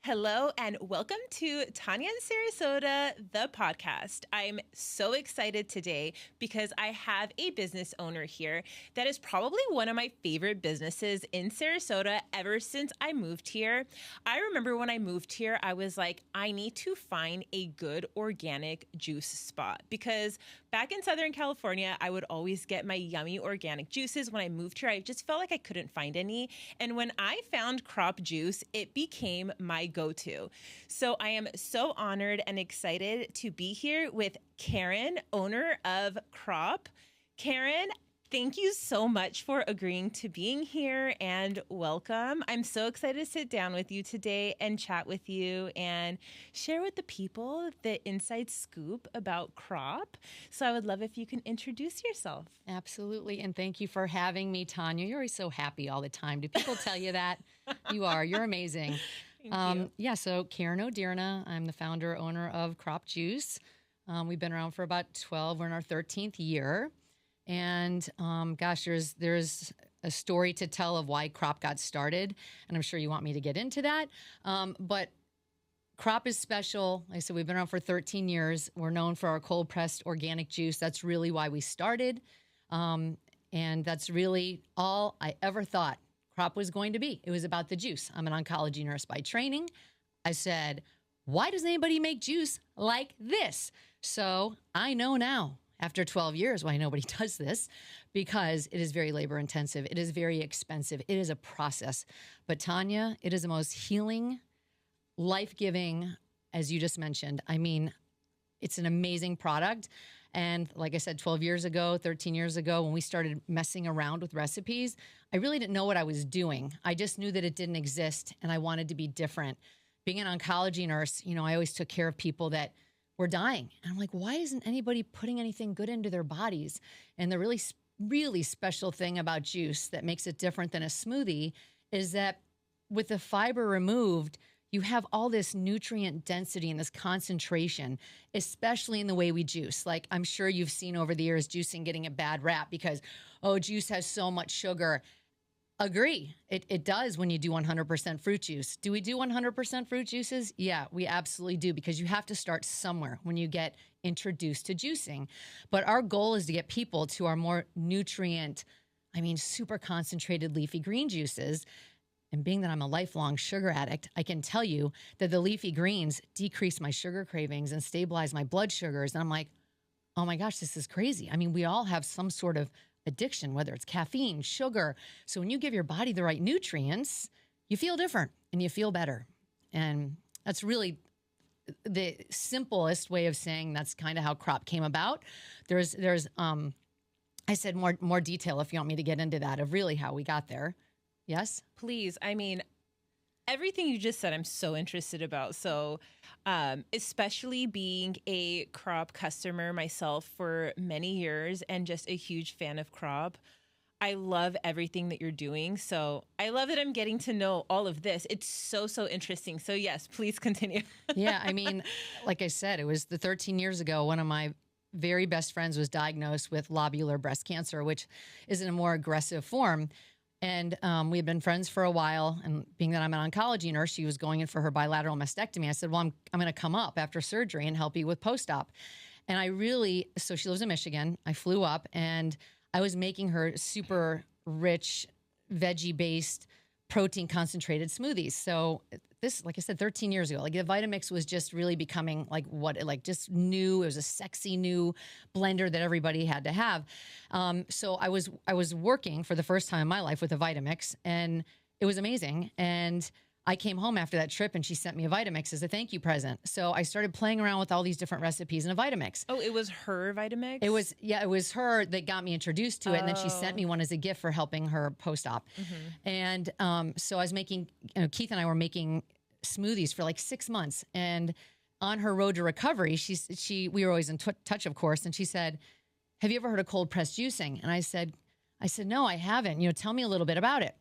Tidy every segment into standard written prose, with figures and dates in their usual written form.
Hello and welcome to Tanya and Sarasota, the podcast. I'm so excited today because I have a business owner here that is probably one of my favorite businesses in Sarasota ever since I moved here. I remember when I moved here, I was like, I need to find a good organic juice spot because back in Southern California, I would always get my yummy organic juices. When I moved here, I just felt like I couldn't find any. And when I found Crop Juice, it became my go-to. So I am so honored and excited to be here with Karen, owner of Crop. Karen, thank you so much for agreeing to being here and welcome. I'm so excited to sit down with you today and chat with you and share with the people the inside scoop about Crop. So I would love if you can introduce yourself. Absolutely. And thank you for having me, Tanya. You're always so happy all the time. Do people tell you that? You are. You're amazing. Yeah, so Karen O'Dearna. I'm the founder, owner of Crop Juice. We've been around for about 12. We're in our 13th year. And gosh, there's a story to tell of why Crop got started. And I'm sure you want me to get into that. But Crop is special. Like I said, we've been around for 13 years. We're known for our cold pressed organic juice. That's really why we started. And that's really all I ever thought Crop was going to be. It was about the juice. I'm an oncology nurse by training. I said, why does anybody make juice like this? So I know now, after 12 years, why nobody does this, because it is very labor intensive. It is very expensive. It is a process. But Tanya, it is the most healing, life-giving, as you just mentioned. I mean, it's an amazing product. And like I said, 12 years ago, 13 years ago, when we started messing around with recipes, I really didn't know what I was doing. I just knew that it didn't exist and I wanted to be different. Being an oncology nurse, I always took care of people that were dying. And I'm like, why isn't anybody putting anything good into their bodies? And the really, really special thing about juice that makes it different than a smoothie is that with the fiber removed, you have all this nutrient density and this concentration, especially in the way we juice. Like I'm sure you've seen over the years juicing getting a bad rap because, oh, juice has so much sugar. Agree. It does when you do 100% fruit juice. Do we do 100% fruit juices? Yeah, we absolutely do because you have to start somewhere when you get introduced to juicing. But our goal is to get people to our more super concentrated leafy green juices. And being that I'm a lifelong sugar addict, I can tell you that the leafy greens decrease my sugar cravings and stabilize my blood sugars. And I'm like, oh my gosh, this is crazy. I mean, we all have some sort of addiction, whether it's caffeine, sugar. So when you give your body the right nutrients, you feel different and you feel better. And that's really the simplest way of saying that's kind of how Crop came about. There's I said more detail if you want me to get into that of really how we got there. Yes, please. I mean, everything you just said, I'm so interested about. So, especially being a Crop customer myself for many years and just a huge fan of Crop, I love everything that you're doing. So I love that I'm getting to know all of this. It's so, so interesting. So yes, please continue. Yeah. I mean, like I said, it was 13 years ago. One of my very best friends was diagnosed with lobular breast cancer, which is in a more aggressive form. And we had been friends for a while. And being that I'm an oncology nurse, she was going in for her bilateral mastectomy. I said, well, I'm going to come up after surgery and help you with post-op. And so she lives in Michigan. I flew up and I was making her super rich, veggie-based, protein concentrated smoothies. So this, like I said, 13 years ago, like the Vitamix was just really becoming just new. It was a sexy new blender that everybody had to have. So I was working for the first time in my life with a Vitamix and it was amazing. And I came home after that trip and she sent me a Vitamix as a thank you present. So I started playing around with all these different recipes in a Vitamix. Oh, it was her Vitamix? It was her that got me introduced to it. And then she sent me one as a gift for helping her post-op. Mm-hmm. And so I was making, Keith and I were making smoothies for like 6 months. And on her road to recovery, we were always in touch, of course. And she said, have you ever heard of cold pressed juicing? And I said, no, I haven't. Tell me a little bit about it.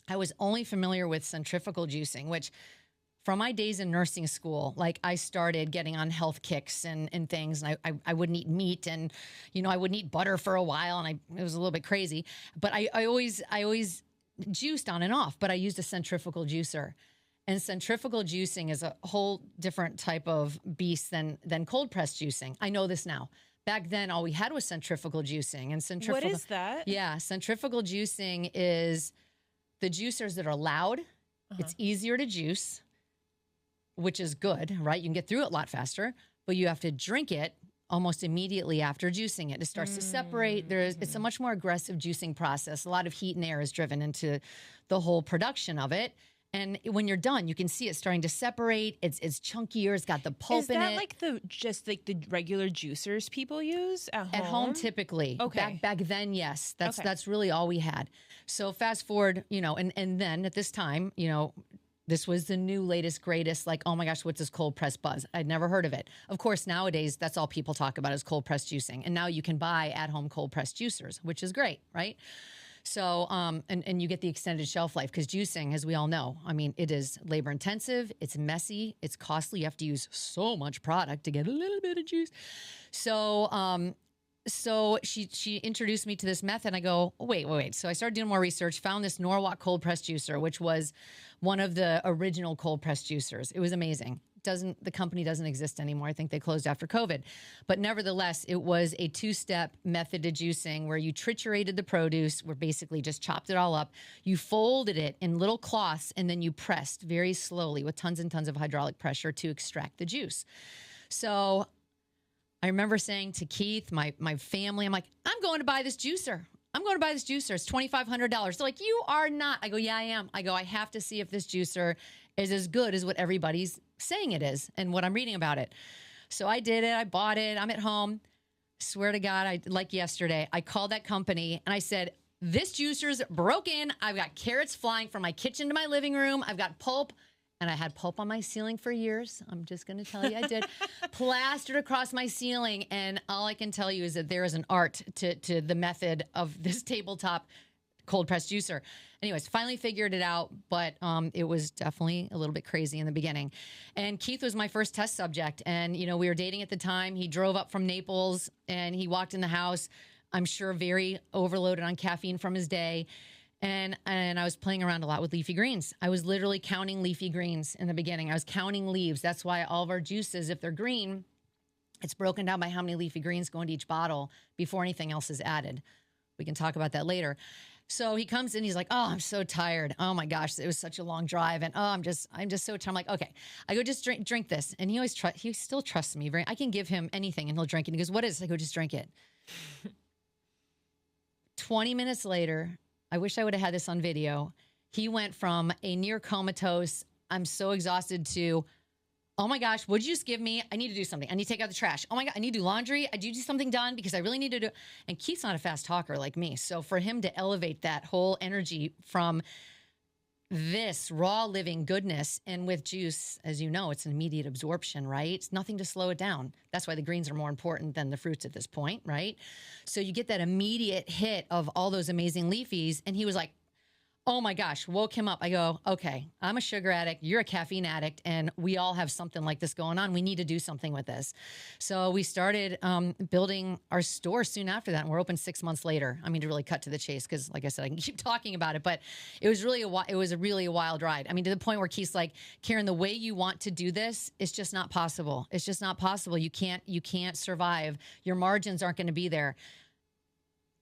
I was only familiar with centrifugal juicing, which from my days in nursing school, like I started getting on health kicks and things, and I wouldn't eat meat, and I wouldn't eat butter for a while, and it was a little bit crazy. But I always juiced on and off, but I used a centrifugal juicer. And centrifugal juicing is a whole different type of beast than cold press juicing. I know this now. Back then, all we had was centrifugal juicing. And centrifugal. What is that? Yeah, centrifugal juicing is the juicers that are loud. It's easier to juice, which is good, right? You can get through it a lot faster, but you have to drink it almost immediately after juicing it. It starts to separate. It's a much more aggressive juicing process. A lot of heat and air is driven into the whole production of it. And when you're done, you can see it starting to separate. It's chunkier. It's got the pulp in it. Is that like the regular juicers people use at home? At home, typically. Okay. Back then, yes. That's really all we had. So fast forward, and then at this time, this was the new latest, greatest, like, oh my gosh, what's this cold press buzz? I'd never heard of it. Of course, nowadays, that's all people talk about is cold press juicing. And now you can buy at-home cold press juicers, which is great, right? So, and you get the extended shelf life because juicing, as we all know, I mean, it is labor intensive, it's messy, it's costly. You have to use so much product to get a little bit of juice. So she introduced me to this method. I go, oh, wait. So I started doing more research, found this Norwalk cold press juicer, which was one of the original cold press juicers. It was amazing. The company doesn't exist anymore. I think they closed after COVID. But nevertheless, it was a 2-step method to juicing where you triturated the produce, where basically just chopped it all up. You folded it in little cloths, and then you pressed very slowly with tons and tons of hydraulic pressure to extract the juice. So I remember saying to Keith, my family, I'm like, I'm going to buy this juicer. It's $2,500. They're like, you are not. I go, yeah, I am. I go, I have to see if this juicer is as good as what everybody's saying it is and what I'm reading about it. So I did it. I bought it. I'm at home. Swear to God, like yesterday, I called that company and I said, this juicer's broken. I've got carrots flying from my kitchen to my living room. I've got pulp. And I had pulp on my ceiling for years. I'm just going to tell you I did. Plastered across my ceiling. And all I can tell you is that there is an art to the method of this tabletop cold press juicer. Anyways, finally figured it out, but it was definitely a little bit crazy in the beginning. And Keith was my first test subject. And, we were dating at the time. He drove up from Naples and he walked in the house, I'm sure very overloaded on caffeine from his day. And I was playing around a lot with leafy greens. I was literally counting leafy greens in the beginning. I was counting leaves. That's why all of our juices, if they're green, it's broken down by how many leafy greens go into each bottle before anything else is added. We can talk about that later. So he comes in, he's like, oh, I'm so tired. Oh my gosh, it was such a long drive. And I'm just so tired. I'm like, okay, I go, just drink this. And he still trusts me. I can give him anything and he'll drink it. And he goes, what is it? I go, just drink it. 20 minutes later, I wish I would have had this on video. He went from a near comatose, I'm so exhausted, to, oh my gosh, what'd you just give me? I need to do something. I need to take out the trash. Oh my God, I need to do laundry. I do something done because I really need to do. And Keith's not a fast talker like me. So for him to elevate that whole energy from this raw living goodness, and with juice, as you know, it's an immediate absorption, right? It's nothing to slow it down. That's why the greens are more important than the fruits at this point, right? So you get that immediate hit of all those amazing leafies. And he was like, oh my gosh, woke him up. I go, okay, I'm a sugar addict. You're a caffeine addict. And we all have something like this going on. We need to do something with this. So we started building our store soon after that. And we're open 6 months later. I mean, to really cut to the chase, because like I said, I can keep talking about it, but it was really a wild ride. I mean, to the point where Keith's like, Karen, the way you want to do this, it's just not possible. It's just not possible. You can't survive. Your margins aren't going to be there.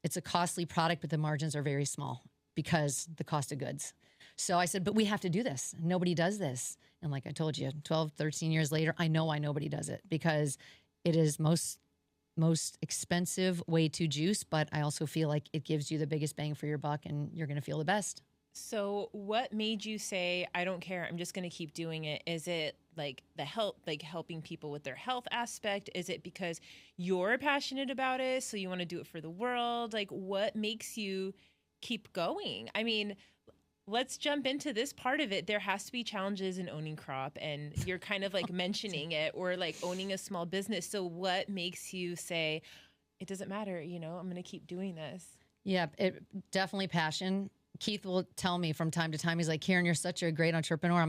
It's a costly product, but the margins are very small because the cost of goods. So I said, but we have to do this. Nobody does this. And like I told you, 12, 13 years later, I know why nobody does it, because it is most expensive way to juice, but I also feel like it gives you the biggest bang for your buck and you're going to feel the best. So what made you say, I don't care, I'm just going to keep doing it? Is it like the help, like helping people with their health aspect? Is it because you're passionate about it, so you want to do it for the world? Like, what makes you keep going? I mean, let's jump into this part of it. There has to be challenges in owning crop, and you're kind of like mentioning it, or like owning a small business. So what makes you say, it doesn't matter, I'm going to keep doing this? Yeah, it definitely passion. Keith will tell me from time to time, he's like, Karen, you're such a great entrepreneur.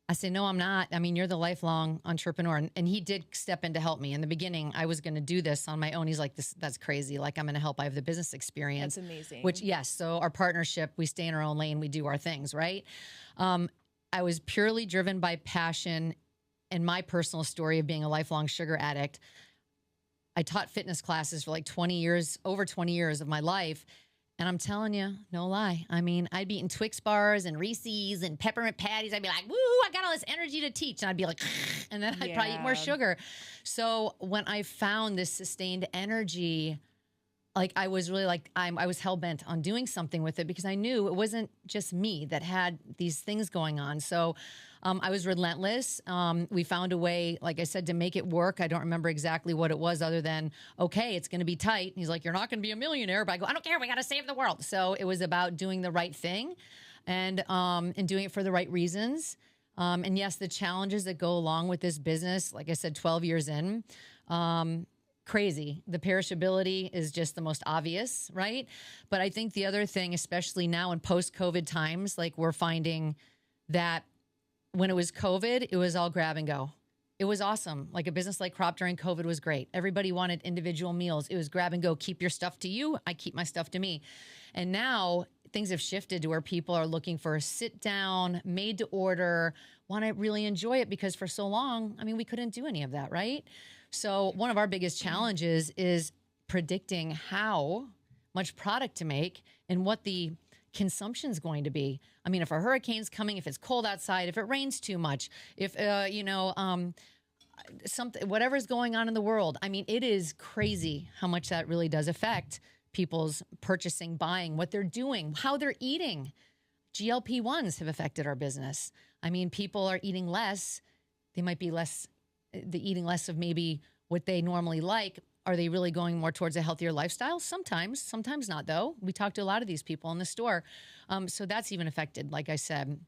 I say, no, I'm not. I mean, you're the lifelong entrepreneur. And he did step in to help me. In the beginning, I was going to do this on my own. He's like, that's crazy. Like, I'm going to help. I have the business experience. That's amazing. Which, yes. So our partnership, we stay in our own lane. We do our things, right? I was purely driven by passion and my personal story of being a lifelong sugar addict. I taught fitness classes for like 20 years, over 20 years of my life. And I'm telling you, no lie. I mean, I'd be eating Twix bars and Reese's and peppermint patties. I'd be like, woo, I got all this energy to teach. And I'd be like, and then I'd probably eat more sugar. So when I found this sustained energy, like I was really like, I was hell-bent on doing something with it because I knew it wasn't just me that had these things going on. So I was relentless. We found a way, like I said, to make it work. I don't remember exactly what it was other than, okay, it's going to be tight. And he's like, you're not going to be a millionaire. But I go, I don't care. We got to save the world. So it was about doing the right thing and doing it for the right reasons. And yes, the challenges that go along with this business, like I said, 12 years in, crazy. The perishability is just the most obvious, right? But I think the other thing, especially now in post-COVID times, like we're finding that when it was COVID, it was all grab and go. It was awesome. Like a business like Crop during COVID was great. Everybody wanted individual meals. It was grab and go. Keep your stuff to you. I keep my stuff to me. And now things have shifted to where people are looking for a sit down, made to order, want to really enjoy it because for so long, I mean, we couldn't do any of that, right? So one of our biggest challenges is predicting how much product to make and what the consumption is going to be. I mean, if a hurricane's coming, if it's cold outside, if it rains too much, if, something, whatever's going on in the world. I mean, it is crazy how much that really does affect people's purchasing, buying, what they're doing, how they're eating. GLP-1s have affected our business. I mean, people are eating less. They might be eating less of maybe what they normally like. Are they really going more towards a healthier lifestyle? Sometimes not though. We talk to a lot of these people in the store. So that's even affected, like I said,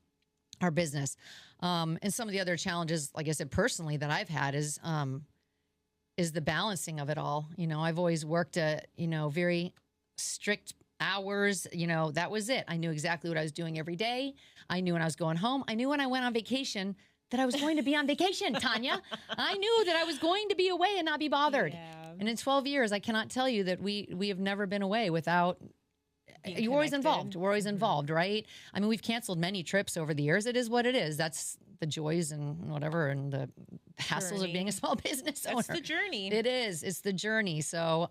our business. And some of the other challenges, like I said, personally that I've had is the balancing of it all. You know, I've always worked at, very strict hours. That was it. I knew exactly what I was doing every day. I knew when I was going home. I knew when I went on vacation that I was going to be on vacation, Tanya. I knew that I was going to be away and not be bothered. Yeah. And in 12 years, I cannot tell you that we have never been away without, you're always involved. We're always involved, right? I mean, we've canceled many trips over the years. It is what it is. That's the joys and whatever and the hassles of being a small business owner. That's the journey. It is. It's the journey. So,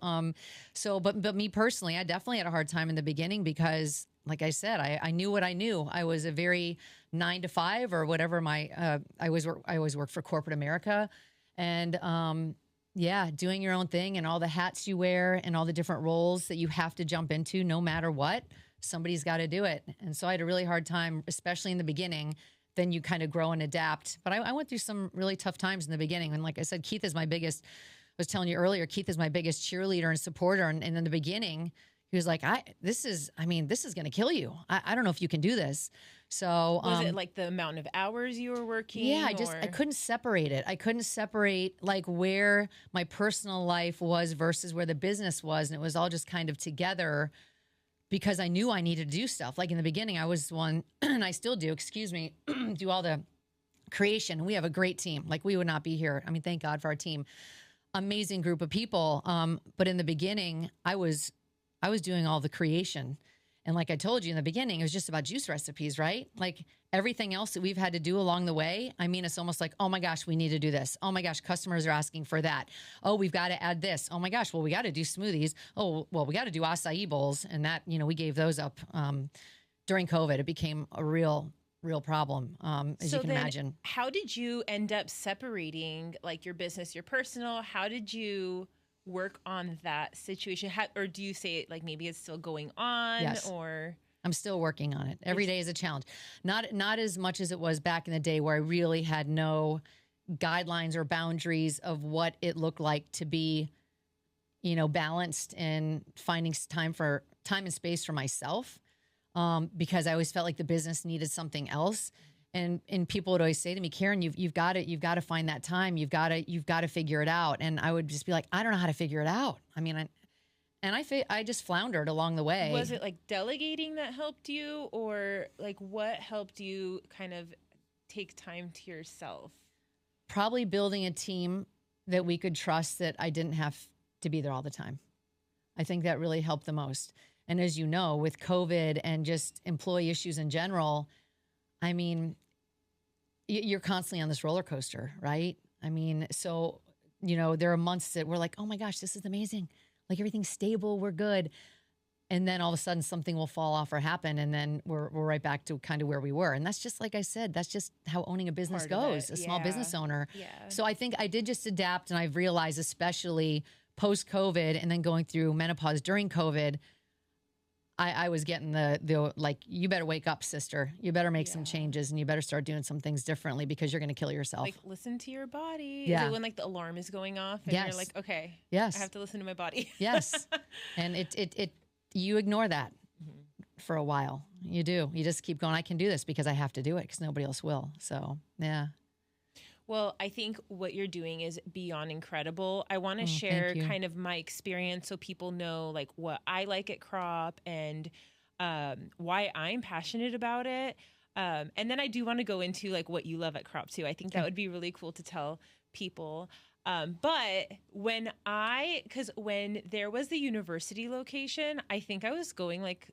but me personally, I definitely had a hard time in the beginning because, like I said, I knew what I knew. I was a very 9 to 5 or whatever I always worked for corporate America. And, doing your own thing and all the hats you wear and all the different roles that you have to jump into, no matter what, somebody's got to do it. And so I had a really hard time, especially in the beginning. Then you kind of grow and adapt. But I went through some really tough times in the beginning. And like I said, Keith is my biggest, I was telling you earlier, Keith is my biggest cheerleader and supporter. And in the beginning, he was like, this is going to kill you. I don't know if you can do this. So was it like the amount of hours you were working? Yeah, I couldn't separate it. I couldn't separate like where my personal life was versus where the business was. And it was all just kind of together because I knew I needed to do stuff. Like in the beginning, I was one, and I still do, do all the creation. We have a great team. Like we would not be here. I mean, thank God for our team. Amazing group of people. But in the beginning, I was doing all the creation. And like I told you in the beginning, it was just about juice recipes, right? Like everything else that we've had to do along the way. I mean, it's almost like, oh my gosh, we need to do this. Oh my gosh, customers are asking for that. Oh, we've got to add this. Oh my gosh, well, we got to do smoothies. Oh, well, we got to do acai bowls. And that, we gave those up during COVID. It became a real problem, as you can imagine. How did you end up separating like your business, your personal? How did you work on that situation? Or do you say like maybe it's still going on? Yes. Or I'm still working on it. Every day is a challenge. Not as much as it was back in the day where I really had no guidelines or boundaries of what it looked like to be, balanced and finding time and space for myself. Because I always felt like the business needed something else. And people would always say to me, Karen, you've got to find that time. You've got to figure it out. And I would just be like, I don't know how to figure it out. I mean, I just floundered along the way. Was it like delegating that helped you, or like what helped you kind of take time to yourself? Probably building a team that we could trust, that I didn't have to be there all the time. I think that really helped the most. And as you know, with COVID and just employee issues in general, I mean, you're constantly on this roller coaster, right? I mean, so, there are months that we're like, oh my gosh, this is amazing. Like everything's stable. We're good. And then all of a sudden something will fall off or happen. And then we're right back to kind of where we were. And that's just, like I said, that's just how owning a business goes, a small business owner. Yeah. So I think I did just adapt, and I've realized, especially post-COVID and then going through menopause during COVID, I was getting the like, you better wake up, sister. You better make some changes, and you better start doing some things differently, because you're going to kill yourself. Like, listen to your body. Yeah. Is it when like the alarm is going off and you're like, okay, yes, I have to listen to my body. Yes. And you ignore that for a while. You do. You just keep going, I can do this because I have to do it because nobody else will. So, yeah. Well, I think what you're doing is beyond incredible. I want to share kind of my experience so people know like what I like at Crop and why I'm passionate about it. And then I do want to go into like what you love at Crop too. I think that would be really cool to tell people. But when there was the university location, I think I was going like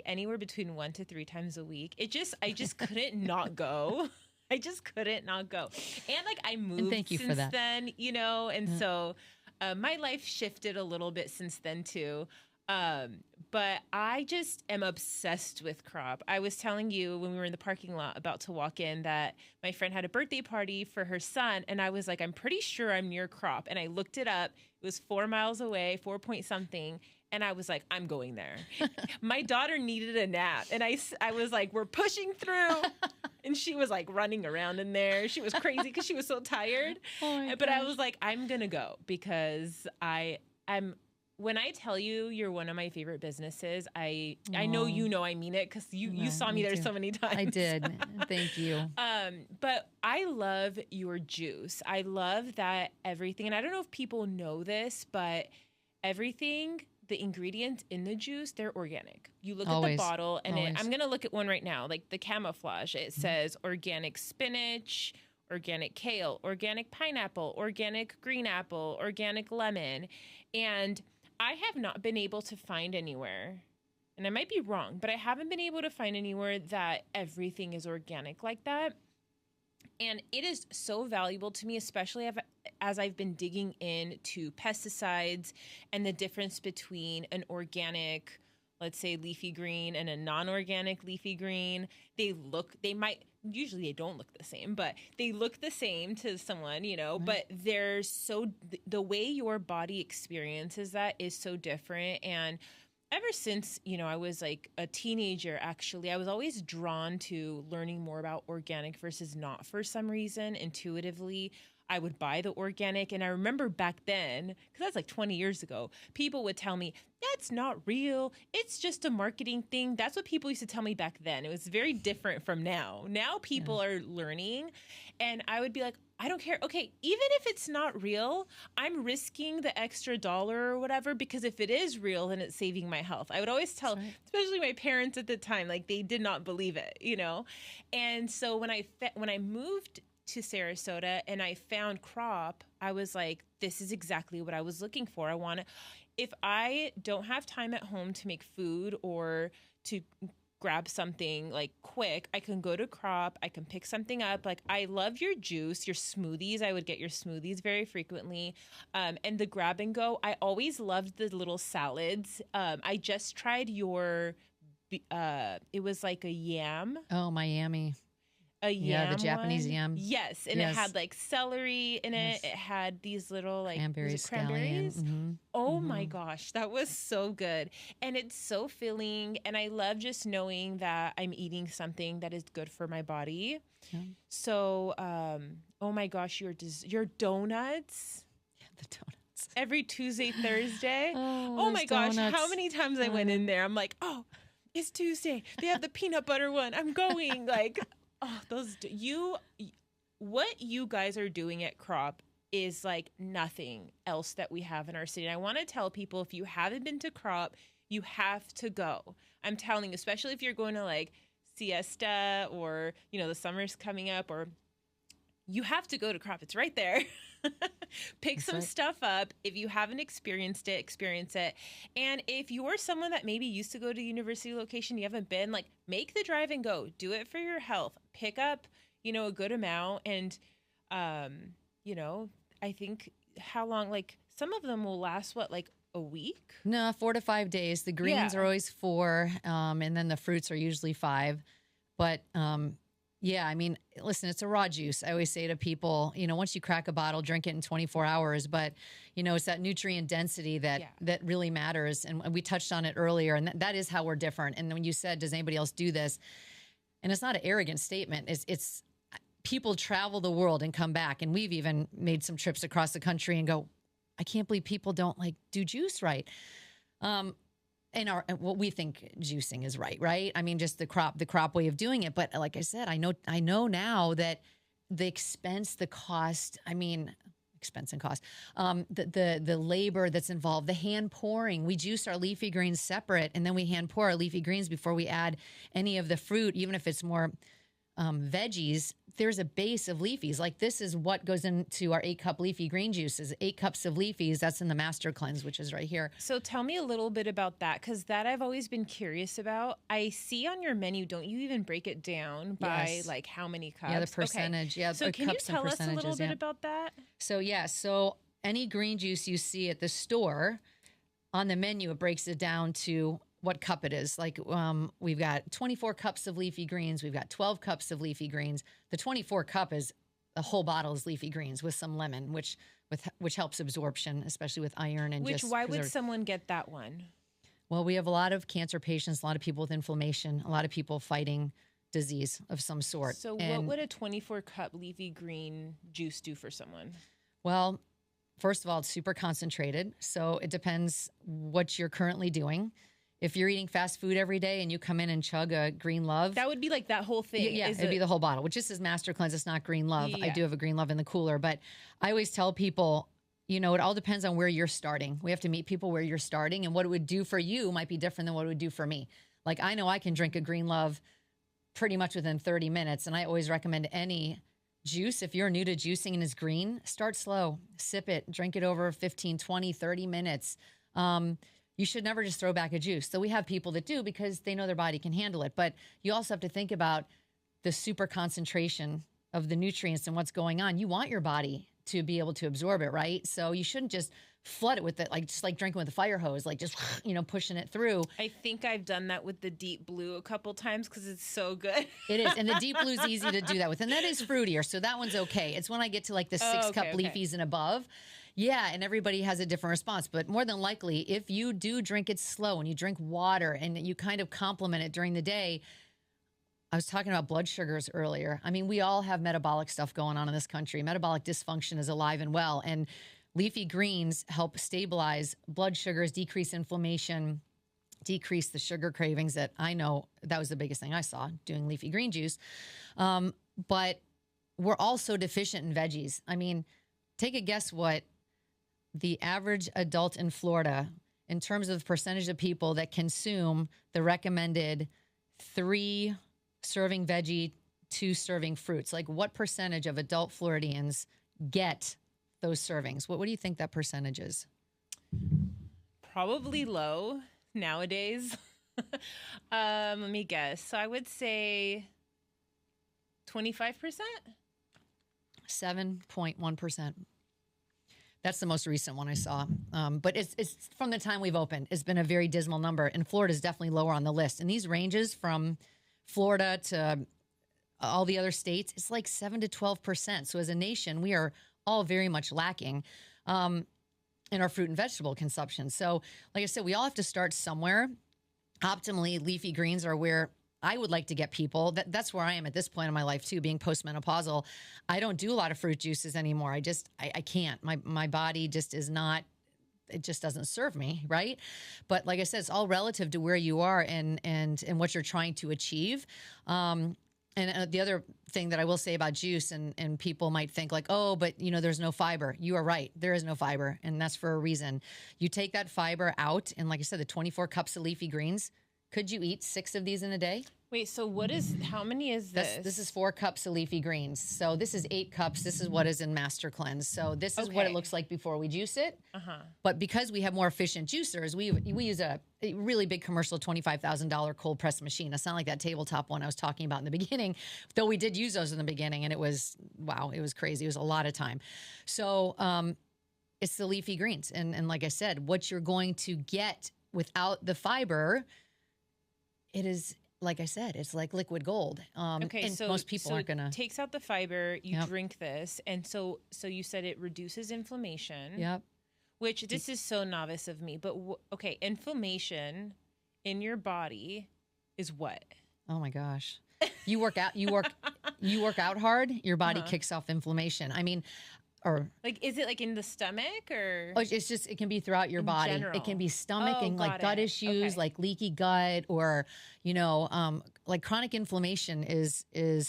anywhere between 1 to 3 times a week. I just couldn't not go. I just couldn't not go. And like I moved since then, and so my life shifted a little bit since then too. But I just am obsessed with Crop. I was telling you when we were in the parking lot about to walk in that my friend had a birthday party for her son. And I was like, I'm pretty sure I'm near Crop. And I looked it up. It was 4 miles away, 4 point something. And I was like, I'm going there. My daughter needed a nap. And I was like, we're pushing through. And she was like running around in there. She was crazy because she was so tired. But I was like, I'm going to go because when I tell you you're one of my favorite businesses, I know I mean it because you saw me there so many times. I did. Thank you. But I love your juice. I love that everything, and I don't know if people know this, but everything, the ingredients in the juice, they're organic. You look at the bottle, and I'm going to look at one right now, like the camouflage. It says organic spinach, organic kale, organic pineapple, organic green apple, organic lemon. And I have not been able to find anywhere, and I might be wrong, but I haven't been able to find anywhere that everything is organic like that. And it is so valuable to me, especially as I've been digging into pesticides and the difference between an organic, let's say, leafy green and a non-organic leafy green. Usually they don't look the same, but they look the same to someone, but the way your body experiences that is so different. And ever since, I was like a teenager, actually, I was always drawn to learning more about organic versus not for some reason. Intuitively, I would buy the organic. And I remember back then, because that's like 20 years ago, people would tell me, that's not real. It's just a marketing thing. That's what people used to tell me back then. It was very different from now. Now people are learning. And I would be like, I don't care. Okay, even if it's not real, I'm risking the extra dollar or whatever, because if it is real, then it's saving my health. I would always tell, especially my parents at the time, like they did not believe it, And so when I moved to Sarasota and I found Crop, I was like, this is exactly what I was looking for. If I don't have time at home to make food or to grab something like quick, I can go to Crop, I can pick something up. Like, I love your juice, your smoothies. I would get your smoothies very frequently. And the grab and go, I always loved the little salads. I just tried your, it was like a yam. Oh, Miami. A yam the Japanese one. yam. Yes, and it had like celery in it. It had these little like cranberries. Oh my gosh, that was so good. And it's so filling, and I love just knowing that I'm eating something that is good for my body. Yeah. So, oh my gosh, your donuts. Yeah, the donuts. Every Tuesday, Thursday. Oh my donuts. Gosh, how many times I went in there. I'm like, oh, it's Tuesday. They have the peanut butter one. I'm going like... Oh, what you guys are doing at Crop is like nothing else that we have in our city. And I want to tell people, if you haven't been to Crop, you have to go. I'm telling you, especially if you're going to like Siesta or, the summer's coming up, or you have to go to Crop. It's right there. Pick some stuff up. If you haven't experienced it, experience it. And if you're someone that maybe used to go to university location, you haven't been, like, make the drive and go. Do it for your health. Pick up, a good amount. And, I think how long, like some of them will last, what, like a week? No, 4 to 5 days. The greens are always 4, and then the fruits are usually 5. But yeah, I mean, listen, it's a raw juice. I always say to people, once you crack a bottle, drink it in 24 hours. But, it's that nutrient density that really matters. And we touched on it earlier, and that is how we're different. And when you said, does anybody else do this? And it's not an arrogant statement. It's people travel the world and come back. And we've even made some trips across the country and go, I can't believe people don't do juice right. And what we think juicing is right? I mean, just the crop way of doing it. But like I said, I know now that the expense and cost, the labor that's involved, the hand pouring. We juice our leafy greens separate, and then we hand pour our leafy greens before we add any of the fruit, even if it's more veggies. There's a base of leafies. Like this is what goes into our 8-cup leafy green juices. 8 cups of leafies. That's in the master cleanse, which is right here. So tell me a little bit about that, because that I've always been curious about. I see on your menu, don't you even break it down by like how many cups? Yeah, the percentage. Okay. Yeah, so can you tell us a little bit about that? So any green juice you see at the store on the menu, it breaks it down to what cup it is. Like we've got 24 cups of leafy greens. We've got 12 cups of leafy greens. The 24 cup is a whole bottle is leafy greens with some lemon, which helps absorption, especially with iron. And why would someone get that one? Well, we have a lot of cancer patients, a lot of people with inflammation, a lot of people fighting disease of some sort. So what would a 24 cup leafy green juice do for someone? Well, first of all, it's super concentrated. So it depends what you're currently doing. If you're eating fast food every day and you come in and chug a Green Love. That would be like that whole thing. Yeah, it'd be the whole bottle, which just is Master Cleanse. It's not Green Love. Yeah. I do have a Green Love in the cooler. But I always tell people, it all depends on where you're starting. We have to meet people where you're starting. And what it would do for you might be different than what it would do for me. Like I know I can drink a Green Love pretty much within 30 minutes. And I always recommend any juice, if you're new to juicing and is green, start slow. Sip it. Drink it over 15, 20, 30 minutes. You should never just throw back a juice. So we have people that do because they know their body can handle it. But you also have to think about the super concentration of the nutrients and what's going on. You want your body to be able to absorb it, right? So you shouldn't just flood it with it, just like drinking with a fire hose, like just, pushing it through. I think I've done that with the Deep Blue a couple times because it's so good. It is. And the Deep Blue is easy to do that with. And that is fruitier. So that one's okay. It's when I get to like the 6-cup leafies and above. Yeah, and everybody has a different response. But more than likely, if you do drink it slow and you drink water and you kind of complement it during the day, I was talking about blood sugars earlier. I mean, we all have metabolic stuff going on in this country. Metabolic dysfunction is alive and well. And leafy greens help stabilize blood sugars, decrease inflammation, decrease the sugar cravings that I know that was the biggest thing I saw doing leafy green juice. But we're also deficient in veggies. I mean, take a guess what the average adult in Florida, in terms of percentage of people that consume the recommended 3-serving veggie, 2-serving fruits. Like what percentage of adult Floridians get those servings? What do you think that percentage is? Probably low nowadays. Let me guess. So I would say 25%? 7.1%. That's the most recent one I saw. But it's from the time we've opened. It's been a very dismal number. And Florida is definitely lower on the list. And these ranges from Florida to all the other states, it's like 7 to 12%. So as a nation, we are all very much lacking in our fruit and vegetable consumption. So like I said, we all have to start somewhere. Optimally, leafy greens are where I would like to get people. That's where I am at this point in my life too, being postmenopausal. I don't do a lot of fruit juices anymore. I can't. My body just is not, it just doesn't serve me, right? But like I said, it's all relative to where you are and what you're trying to achieve. And the other thing that I will say about juice, and people might think like, oh, but there's no fiber. You are right. There is no fiber. And that's for a reason. You take that fiber out. And like I said, the 24 cups of leafy greens, could you eat 6 of these in a day? Wait, so how many is this? This is 4 cups of leafy greens. So this is 8 cups. This is what is in Master Cleanse. So this is what it looks like before we juice it. But because we have more efficient juicers, we use a really big commercial $25,000 cold press machine. It's not like that tabletop one I was talking about in the beginning, though we did use those in the beginning, and it was, wow, it was crazy. It was a lot of time. So it's the leafy greens. And like I said, what you're going to get without the fiber, it is, like I said, it's like liquid gold. And so most people aren't going to. Takes out the fiber, you drink this. And so you said it reduces inflammation. Yep. Which this is so novice of me. But inflammation in your body is what? Oh my gosh. You work out, you work out hard, your body kicks off inflammation. I mean, or like, is it like in the stomach or? Oh, it's just, it can be throughout your body. General. It can be stomach and like gut issues, like leaky gut, or, you know, like chronic inflammation is,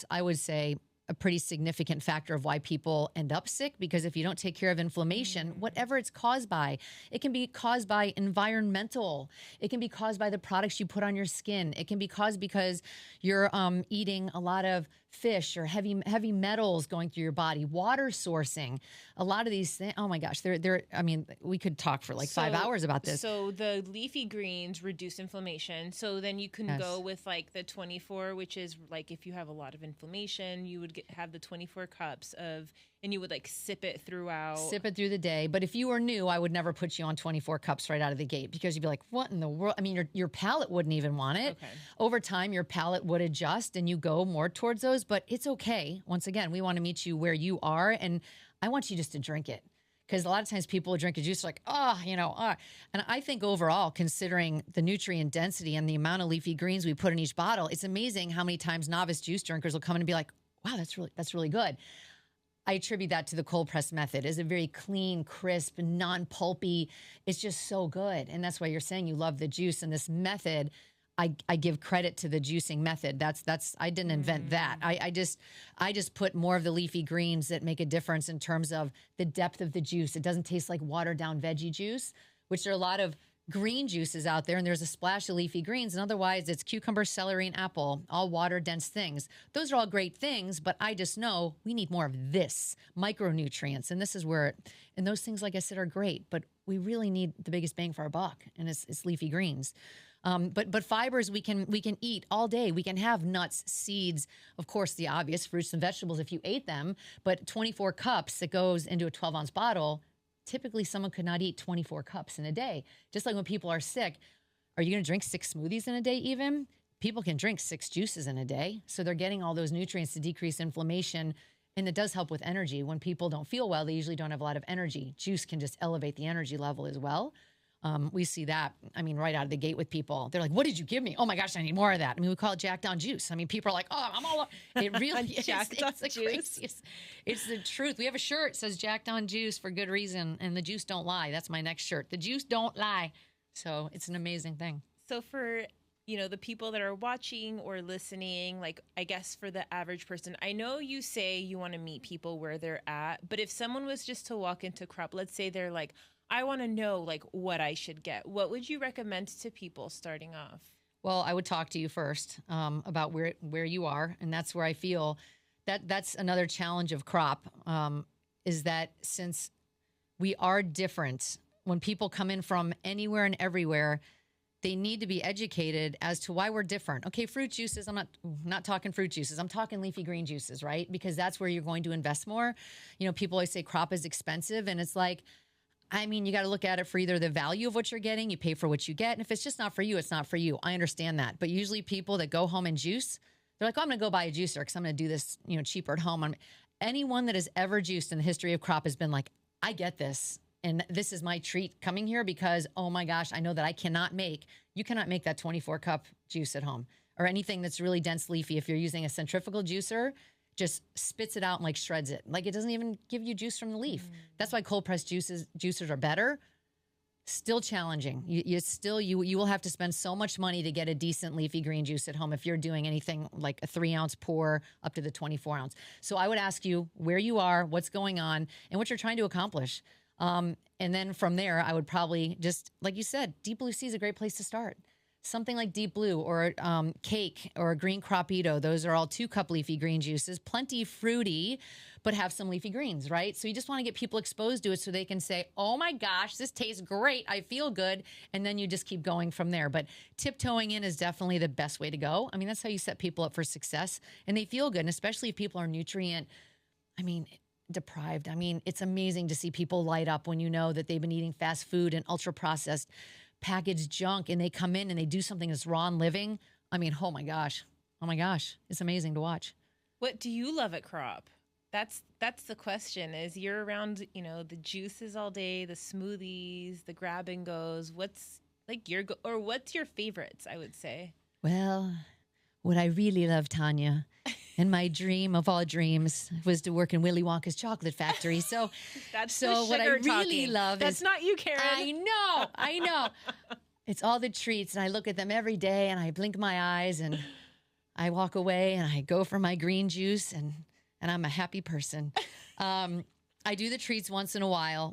I would say, a pretty significant factor of why people end up sick, because if you don't take care of inflammation, whatever it's caused by, it can be caused by environmental, it can be caused by the products you put on your skin, it can be caused because you're eating a lot of fish or heavy metals going through your body, water sourcing, a lot of these things. Oh my gosh, they're I mean, we could talk for like 5 hours about this. So the leafy greens reduce inflammation. So then you can go with like the 24, which is like if you have a lot of inflammation, you would have the 24 cups of, and you would like sip it throughout. Sip it through the day. But if you were new, I would never put you on 24 cups right out of the gate, because you'd be like, what in the world? I mean, your palate wouldn't even want it. Okay. Over time, your palate would adjust and you go more towards those, but it's okay. Once again, we want to meet you where you are. And I want you just to drink it. Because a lot of times people will drink a juice like, And I think overall, considering the nutrient density and the amount of leafy greens we put in each bottle, it's amazing how many times novice juice drinkers will come in and be like, wow, that's really good. I attribute that to the cold press method. It's a very clean, crisp, non-pulpy. It's just so good. And that's why you're saying you love the juice. And this method, I give credit to the juicing method. I didn't invent that. I just put more of the leafy greens that make a difference in terms of the depth of the juice. It doesn't taste like watered down veggie juice, which there are a lot of green juices out there, and there's a splash of leafy greens, and otherwise it's cucumber, celery, and apple, all water dense things. Those are all great things, but I just know we need more of this, micronutrients, and this is where, and those things, like I said, are great, but we really need the biggest bang for our buck, and it's leafy greens. But fibers we can eat all day. We can have nuts, seeds, of course, the obvious fruits and vegetables if you ate them, but 24 cups that goes into a 12-ounce bottle. Typically, someone could not eat 24 cups in a day. Just like when people are sick, are you going to drink 6 smoothies in a day even? People can drink 6 juices in a day. So they're getting all those nutrients to decrease inflammation. And it does help with energy. When people don't feel well, they usually don't have a lot of energy. Juice can just elevate the energy level as well. We see that, I mean, right out of the gate with people. They're like, what did you give me? Oh my gosh, I need more of that. I mean, we call it Jack Down juice. I mean, people are like, oh, I'm all, it really is. It's the craziest. It's the truth. We have a shirt that says Jack Down juice for good reason. And the juice don't lie. That's my next shirt. The juice don't lie. So it's an amazing thing. So for, the people that are watching or listening, like, I guess for the average person, I know you say you want to meet people where they're at, but if someone was just to walk into Crop, let's say they're like, I want to know like what I should get, what would you recommend to people starting off? Well, I would talk to you first about where you are. And that's where I feel that's another challenge of Crop, is that since we are different, when people come in from anywhere and everywhere, they need to be educated as to why we're different. Okay, fruit juices, I'm not talking fruit juices. I'm talking leafy green juices, right? Because that's where you're going to invest more. People always say Crop is expensive, and it's like, I mean, you got to look at it for either the value of what you're getting, you pay for what you get. And if it's just not for you, it's not for you. I understand that. But usually people that go home and juice, they're like, oh, I'm going to go buy a juicer because I'm going to do this, cheaper at home. Anyone that has ever juiced in the history of Crop has been like, I get this. And this is my treat coming here because, oh my gosh, I know that you cannot make that 24 cup juice at home or anything that's really dense leafy. If you're using a centrifugal juicer, just spits it out and like shreds it. Like it doesn't even give you juice from the leaf. That's why cold pressed juicers are better. Still challenging. You will have to spend so much money to get a decent leafy green juice at home if you're doing anything like a 3-ounce pour up to the 24-ounce. So I would ask you where you are, what's going on, and what you're trying to accomplish. And then from there, I would probably just, like you said, Deep Blue Sea is a great place to start. something like Deep Blue or cake or green cropito. Those are all 2-cup leafy green juices, plenty fruity, but have some leafy greens, right? So you just want to get people exposed to it so they can say, oh my gosh, this tastes great. I feel good. And then you just keep going from there. But tiptoeing in is definitely the best way to go. I mean, that's how you set people up for success and they feel good. And especially if people are deprived. I mean, it's amazing to see people light up when you know that they've been eating fast food and ultra processed packaged junk and they come in and they do something that's raw and living. I mean, oh my gosh. It's amazing to watch. What do you love at Crop? That's the question. Is you're around, the juices all day, the smoothies, the grab and goes. What's like what's your favorites, I would say? Well, what I really love, Tanya, and my dream of all dreams was to work in Willy Wonka's chocolate factory. So that's what I really love that's not you, Karen. I know. It's all the treats, and I look at them every day, and I blink my eyes, and I walk away, and I go for my green juice, and I'm a happy person. I do the treats once in a while,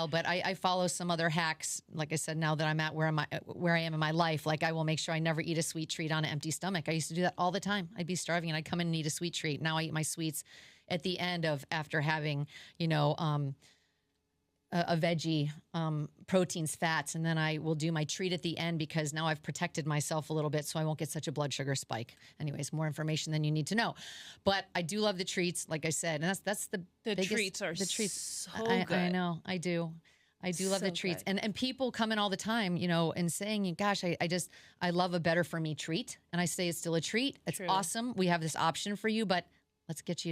but I follow some other hacks. Like I said, now that I'm at where I am in my life, like I will make sure I never eat a sweet treat on an empty stomach. I used to do that all the time. I'd be starving and I'd come in and eat a sweet treat. Now I eat my sweets at the end after having, a veggie, proteins, fats, and then I will do my treat at the end because now I've protected myself a little bit so I won't get such a blood sugar spike. Anyways, more information than you need to know. But I do love the treats, like I said, and that's the biggest, treats are the treats. So good. I know, I do love the treats. And people come in all the time, and saying, gosh, I love a better for me treat. And I say it's still a treat. It's awesome. We have this option for you, but let's get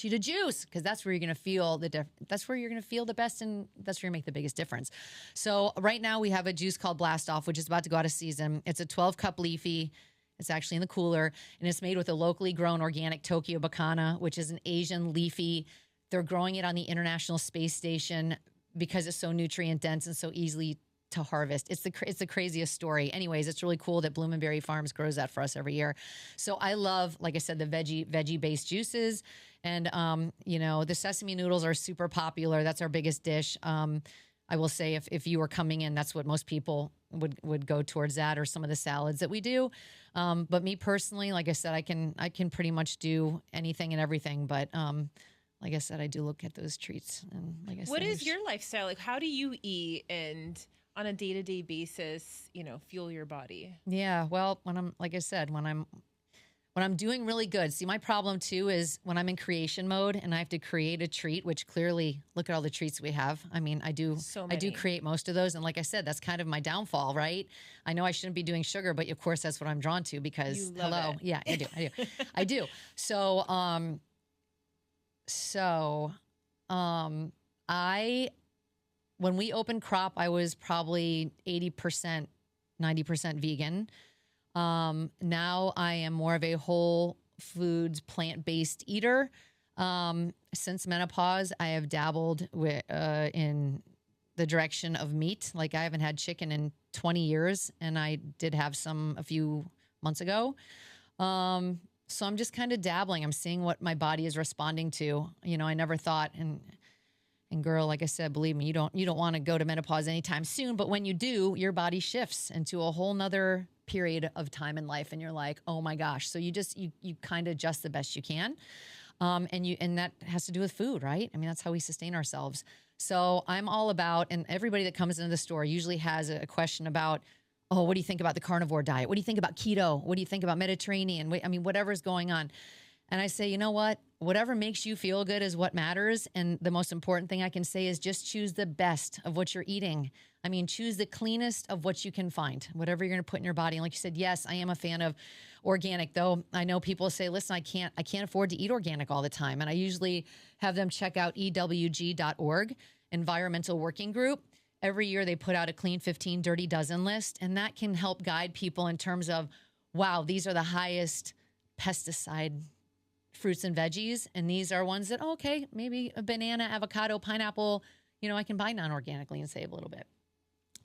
you to juice because that's where you're going to feel that's where you're going to feel the best and that's where you make the biggest difference. So right now we have a juice called Blast Off, which is about to go out of season. It's a 12-cup leafy. It's actually in the cooler and it's made with a locally grown organic Tokyo Bacana, which is an Asian leafy. They're growing it on the International Space Station because it's so nutrient dense and so easily to harvest. It's the craziest story. Anyways, it's really cool that Bloomenberry Farms grows that for us every year. So I love, like I said, the veggie based juices, and the sesame noodles are super popular. That's our biggest dish. I will say if you were coming in, that's what most people would go towards, that or some of the salads that we do. But me personally, like I said, I can pretty much do anything and everything. But like I said, I do look at those treats. And like I said, what is your lifestyle like? How do you eat and on a day-to-day basis, fuel your body? Yeah, well, when I'm doing really good. See, my problem too is when I'm in creation mode and I have to create a treat, which clearly, look at all the treats we have. I mean, I do create most of those. And like I said, that's kind of my downfall, right? I know I shouldn't be doing sugar, but of course that's what I'm drawn to because hello. It. Yeah, I do. When we opened Crop, I was probably 80%, 90% vegan. Now I am more of a whole foods, plant-based eater. Since menopause, I have dabbled in the direction of meat. Like I haven't had chicken in 20 years, and I did have some a few months ago. So I'm just kind of dabbling. I'm seeing what my body is responding to. I never thought, and girl, like I said, believe me, you don't want to go to menopause anytime soon. But when you do, your body shifts into a whole nother period of time in life, and you're like, oh my gosh. So you kind of adjust the best you can, and that has to do with food, right? I mean, that's how we sustain ourselves. So I'm all about, and everybody that comes into the store usually has a question about, oh, what do you think about the carnivore diet? What do you think about keto? What do you think about Mediterranean? I mean, whatever's going on. And I say, you know what? Whatever makes you feel good is what matters. And the most important thing I can say is just choose the best of what you're eating. I mean, choose the cleanest of what you can find, whatever you're going to put in your body. And like you said, yes, I am a fan of organic, though. I know people say, listen, I can't afford to eat organic all the time. And I usually have them check out ewg.org, Environmental Working Group. Every year they put out a Clean 15 Dirty Dozen list. And that can help guide people in terms of, wow, these are the highest pesticide fruits and veggies, and these are ones that, okay, maybe a banana, avocado, pineapple, I can buy non-organically and save a little bit.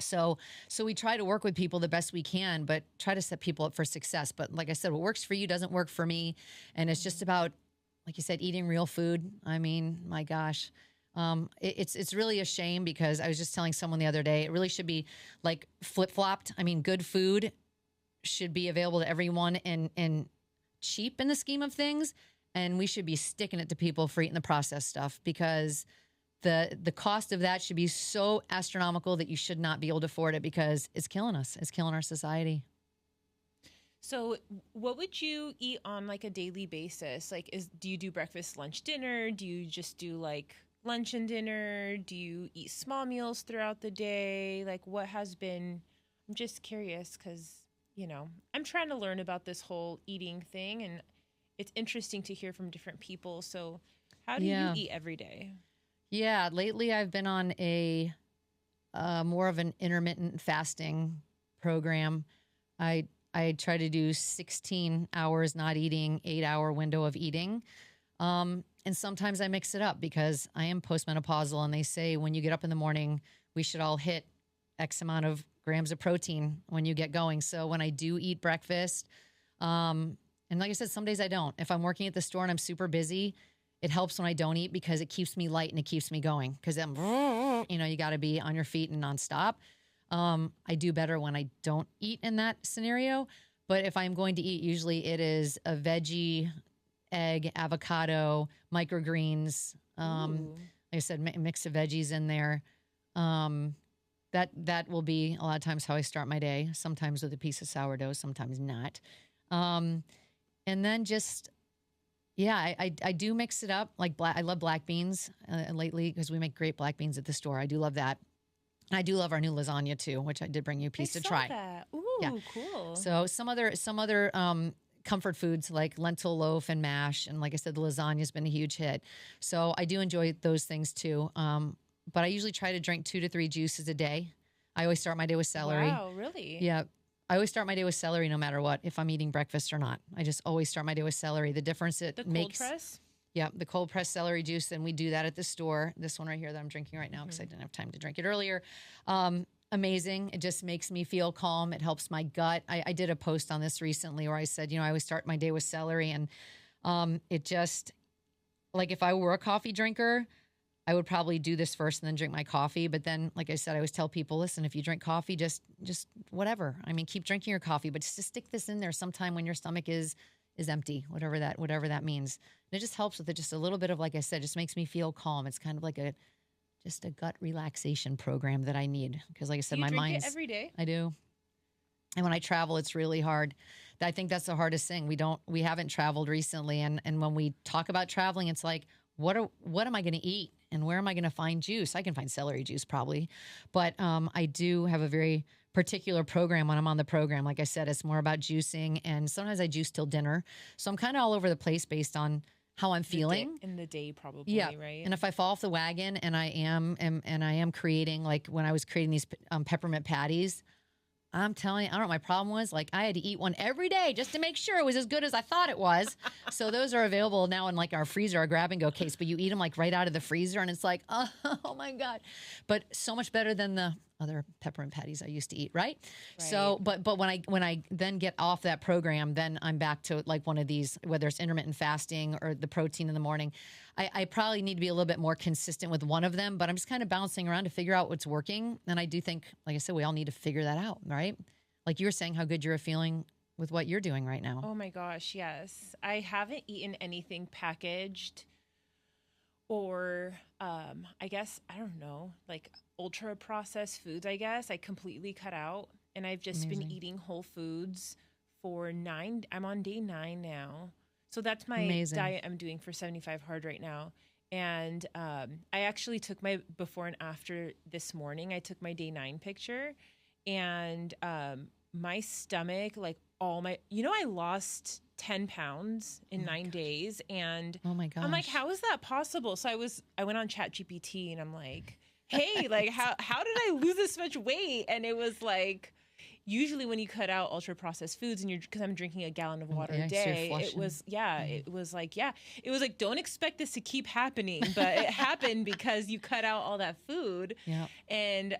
So we try to work with people the best we can, but try to set people up for success. But like I said, what works for you doesn't work for me, and it's just about, like you said, eating real food. I mean, my gosh, it's really a shame because I was just telling someone the other day, it really should be like flip-flopped. I mean, good food should be available to everyone and cheap in the scheme of things. And we should be sticking it to people for eating the processed stuff, because the cost of that should be so astronomical that you should not be able to afford it, because it's killing us. It's killing our society. So what would you eat on like a daily basis? Like, do you do breakfast, lunch, dinner? Do you just do like lunch and dinner? Do you eat small meals throughout the day? Like, what has been, I'm just curious, because, you know, I'm trying to learn about this whole eating thing, and it's interesting to hear from different people. So how do you eat every day? Yeah, lately I've been on a more of an intermittent fasting program. I try to do 16 hours not eating, 8-hour window of eating. And sometimes I mix it up because I am postmenopausal, and they say when you get up in the morning, we should all hit X amount of grams of protein when you get going. So when I do eat breakfast, and like I said, some days I don't. If I'm working at the store and I'm super busy, it helps when I don't eat, because it keeps me light and it keeps me going, because I'm, you know, you got to be on your feet and nonstop. I do better when I don't eat in that scenario. But if I'm going to eat, usually it is a veggie, egg, avocado, microgreens. Like I said, mix of veggies in there. That will be a lot of times how I start my day. Sometimes with a piece of sourdough, sometimes not. And then just, yeah, I do mix it up. Like I love black beans lately, because we make great black beans at the store. I do love that. I do love our new lasagna too, which I did bring you a piece to try. That. Ooh, yeah. Cool. So some other comfort foods like lentil loaf and mash, and like I said, the lasagna has been a huge hit. So I do enjoy those things too. But I usually try to drink 2 to 3 juices a day. I always start my day with celery. Wow, really? Yeah. I always start my day with celery no matter what, if I'm eating breakfast or not. I just always start my day with celery. The difference it makes. The cold press? Yeah, the cold pressed celery juice, and we do that at the store. This one right here that I'm drinking right now, because I didn't have time to drink it earlier. Amazing. It just makes me feel calm. It helps my gut. I did a post on this recently where I said, you know, I always start my day with celery, and it just, like, if I were a coffee drinker, I would probably do this first and then drink my coffee. But then, like I said, I always tell people, listen, if you drink coffee, just whatever. I mean, keep drinking your coffee, but just stick this in there sometime when your stomach is empty, whatever that means. And it just helps with it just a little bit of, like I said, just makes me feel calm. It's kind of like just a gut relaxation program that I need, because, like I said, my mind's. mind's. It every day? I do. And when I travel, it's really hard. I think that's the hardest thing. We haven't traveled recently, and when we talk about traveling, it's like, what am I going to eat, and where am I going to find juice? I can find celery juice probably, but I do have a very particular program when I'm on the program. Like I said, it's more about juicing, and sometimes I juice till dinner. So I'm kind of all over the place based on how I'm feeling in the day, probably. Yeah. Right. And if I fall off the wagon, and I am creating, like when I was creating these peppermint patties, I'm telling you, I don't know what my problem was. Like, I had to eat one every day just to make sure it was as good as I thought it was. So those are available now in like our freezer, our grab and go case, but you eat them like right out of the freezer, and it's like, oh my God. But so much better than the other peppermint patties I used to eat, right? So, but when I then get off that program, then I'm back to like one of these, whether it's intermittent fasting or the protein in the morning. I probably need to be a little bit more consistent with one of them, but I'm just kind of bouncing around to figure out what's working. And I do think, like I said, we all need to figure that out, right? Like you were saying, how good you're feeling with what you're doing right now. Oh my gosh, yes. I haven't eaten anything packaged or I guess, I don't know, like ultra processed foods, I guess. I completely cut out, and I've just been eating whole foods for I'm on day 9 now. So that's my diet I'm doing for 75 hard right now. And I actually took my before and after this morning. I took my day 9 picture, and my stomach, like I lost 10 pounds in 9 days. And oh my gosh. I'm like, how is that possible? So I went on ChatGPT, and I'm like, hey, like how did I lose this much weight? And it was like, usually when you cut out ultra processed foods, and because I'm drinking a gallon of water a day, it was like, don't expect this to keep happening, but it happened because you cut out all that food. Yeah. And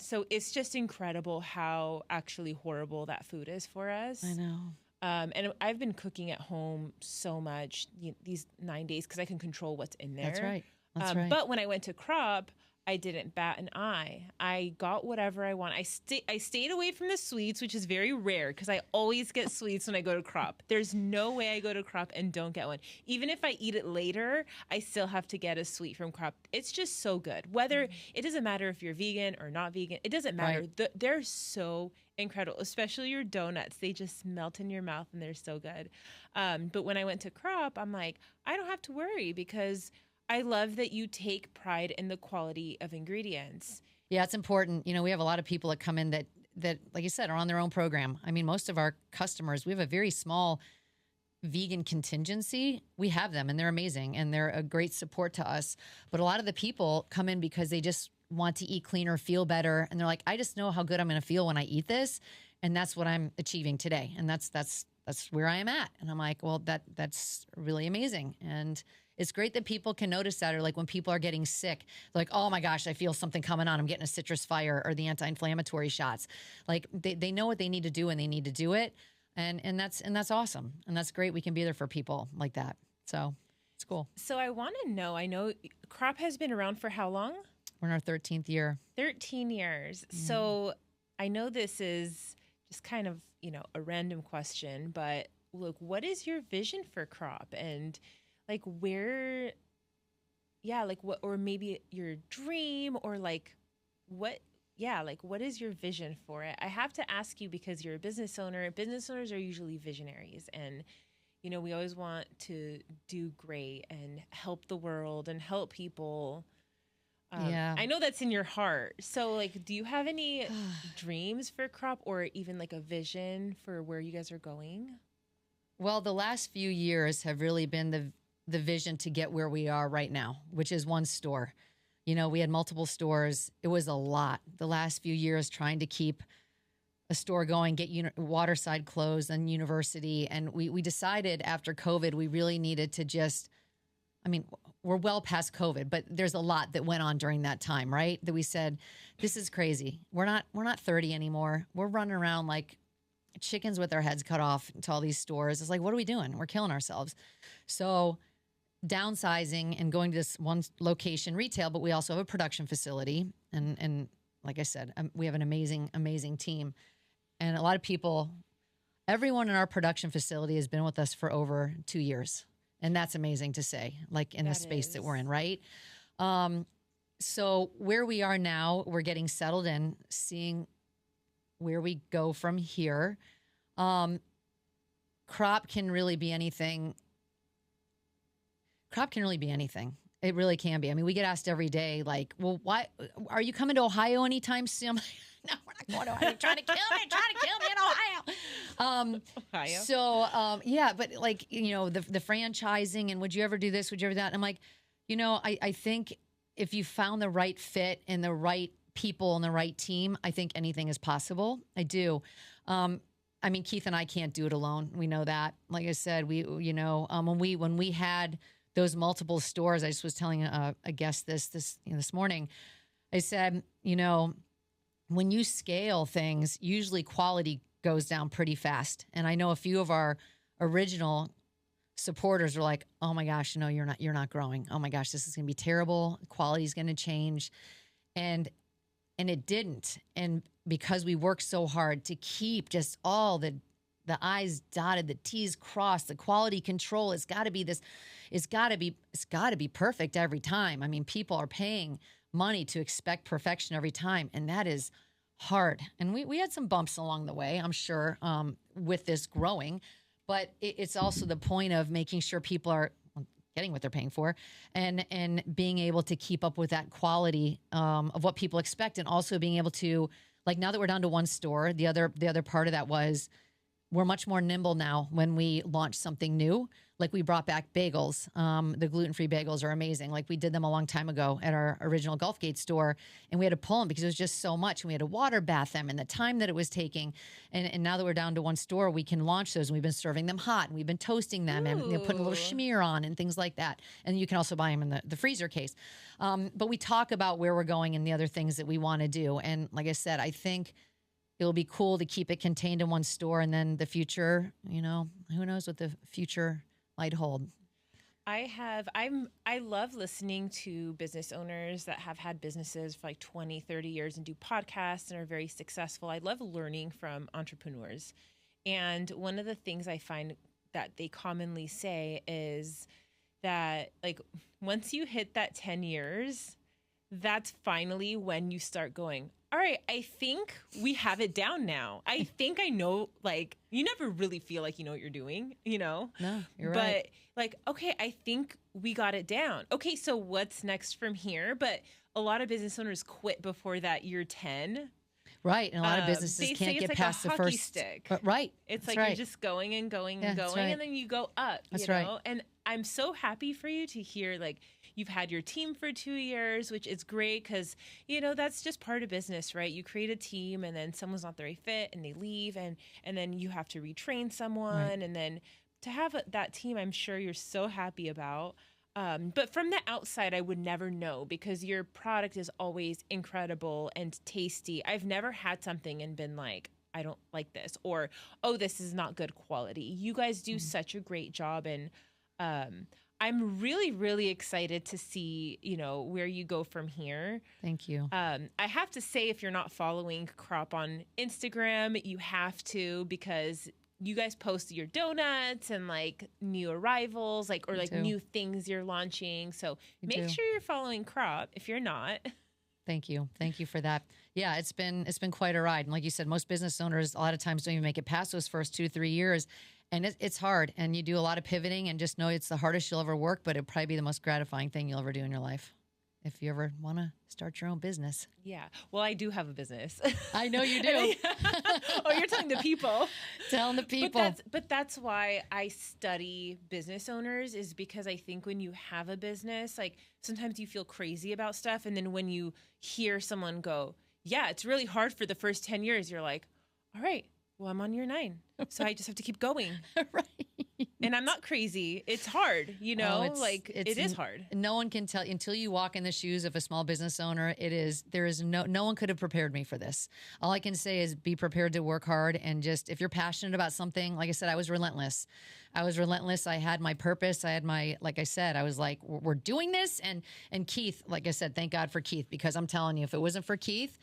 so it's just incredible how actually horrible that food is for us. I know. And I've been cooking at home so much these 9 days because I can control what's in there. That's right. That's right. But when I went to Crop, I didn't bat an eye. I got whatever I want. I stayed away from the sweets, which is very rare because I always get sweets when I go to Crop. There's no way I go to Crop and don't get one. Even if I eat it later, I still have to get a sweet from Crop. It's just so good. Whether it doesn't matter if you're vegan or not vegan, it doesn't matter. Right. They're so incredible, especially your donuts. They just melt in your mouth and they're so good. But when I went to Crop, I'm like, I don't have to worry because I love that you take pride in the quality of ingredients. Yeah, it's important. You know, we have a lot of people that come in that, like you said, are on their own program. I mean, most of our customers, we have a very small vegan contingency. We have them and they're amazing and they're a great support to us. But a lot of the people come in because they just want to eat cleaner, feel better. And they're like, I just know how good I'm going to feel when I eat this. And that's what I'm achieving today. And that's where I am at. And I'm like, well, that's really amazing. And it's great that people can notice that, or like when people are getting sick, they're like, oh my gosh, I feel something coming on. I'm getting a citrus fire or the anti-inflammatory shots. Like they know what they need to do and they need to do it. And that's awesome. And that's great. We can be there for people like that. So it's cool. So I want to know, I know Crop has been around for how long? We're in our 13th year. 13 years. Mm. So I know this is just kind of, a random question, but look, what is your vision for Crop? And like where, like what, or maybe your dream or like what, what is your vision for it? I have to ask you because you're a business owner. Business owners are usually visionaries and, we always want to do great and help the world and help people. I know that's in your heart. So like, do you have any dreams for Crop or even like a vision for where you guys are going? Well, the last few years have really been the vision to get where we are right now, which is one store. We had multiple stores. It was a lot the last few years trying to keep a store going, get Waterside closed and University. And we decided after COVID, we really needed to just, we're well past COVID, but there's a lot that went on during that time, right? That we said, this is crazy. We're not 30 anymore. We're running around like chickens with our heads cut off into all these stores. It's like, what are we doing? We're killing ourselves. So downsizing and going to this one location retail, but we also have a production facility. And like I said, we have an amazing, amazing team. And a lot of people, everyone in our production facility has been with us for over 2 years. And that's amazing to say, like in the space that we're in, right? So where we are now, we're getting settled in, seeing where we go from here. Crop can really be anything. Crop can really be anything. It really can be. We get asked every day, like, well, why are you coming to Ohio anytime soon? I'm like, no, we're not going to Ohio. You're trying to kill me in Ohio. Ohio. So, but like, the franchising and would you ever do this? Would you ever do that? I'm like, I think if you found the right fit and the right people and the right team, I think anything is possible. I do. Keith and I can't do it alone. We know that. Like I said, when we had those multiple stores, I just was telling a guest this morning. I said, when you scale things, usually quality goes down pretty fast. And I know a few of our original supporters were like, "Oh my gosh, no, you're not growing. Oh my gosh, this is going to be terrible. Quality's going to change," and it didn't. And because we worked so hard to keep just all the I's dotted, the T's crossed, the quality control, it's got to be perfect every time. People are paying money to expect perfection every time, and that is hard. And we had some bumps along the way, I'm sure, with this growing, but it's also the point of making sure people are getting what they're paying for and being able to keep up with that quality of what people expect, and also being able to, like, now that we're down to one store, the other part of that was we're much more nimble now when we launch something new. Like we brought back bagels. The gluten-free bagels are amazing. Like we did them a long time ago at our original Gulfgate store, and we had to pull them because it was just so much. And we had to water bath them and the time that it was taking. And now that we're down to one store, we can launch those. And we've been serving them hot, and we've been toasting them and putting a little schmear on and things like that. And you can also buy them in the freezer case. But we talk about where we're going and the other things that we want to do. And like I said, I think it'll be cool to keep it contained in one store, and then the future, who knows what the future might hold. I love listening to business owners that have had businesses for like 20, 30 years and do podcasts and are very successful. I love learning from entrepreneurs. And one of the things I find that they commonly say is that like once you hit that 10 years, that's finally when you start going, all right, I think we have it down now. I think I know, like, you never really feel like you know what you're doing, you know? No, you're but, right. like, okay, I think we got it down. Okay, so what's next from here? But a lot of business owners quit before that year 10. Right. And a lot of businesses can't get like past the first stick. Right. It's That's like right. you're just going and going and Yeah, that's going, right. and then you go up. That's you know? right. And I'm so happy for you to hear like you've had your team for 2 years, which is great because you know that's just part of business, right? You create a team, and then someone's not the right fit, and they leave, and then you have to retrain someone, Right. and then to have that team, I'm sure you're so happy about. But from the outside, I would never know because your product is always incredible and tasty. I've never had something and been like, I don't like this, or, oh, this is not good quality. You guys do such a great job. And I'm really, really excited to see, you know, where you go from here. Thank you. I have to say, if you're not following Crop on Instagram, you have to because you guys post your donuts and like new arrivals, like or like new things you're launching. So make sure you're following Crop if you're not. Thank you. Thank you for that. Yeah, it's been quite a ride. And like you said, most business owners a lot of times don't even make it past those first 2 to 3 years. And it's hard. And you do a lot of pivoting and just know it's the hardest you'll ever work, but it'll probably be the most gratifying thing you'll ever do in your life. If you ever want to start your own business. Yeah. Well, I do have a business. I know you do. Oh, you're telling the people. Telling the people. But that's why I study business owners is because I think when you have a business, like sometimes you feel crazy about stuff. And then when you hear someone go, yeah, it's really hard for the first 10 years, you're like, all right, well, I'm on year 9. So I just have to keep going. Right. And I'm not crazy. It's hard, you know, it is hard. No one can tell until you walk in the shoes of a small business owner. No one could have prepared me for this. All I can say is be prepared to work hard. And just, if you're passionate about something, like I said, I was relentless. I had my purpose. Like I said, I was like, we're doing this. And Keith, like I said, thank God for Keith, because I'm telling you, if it wasn't for Keith,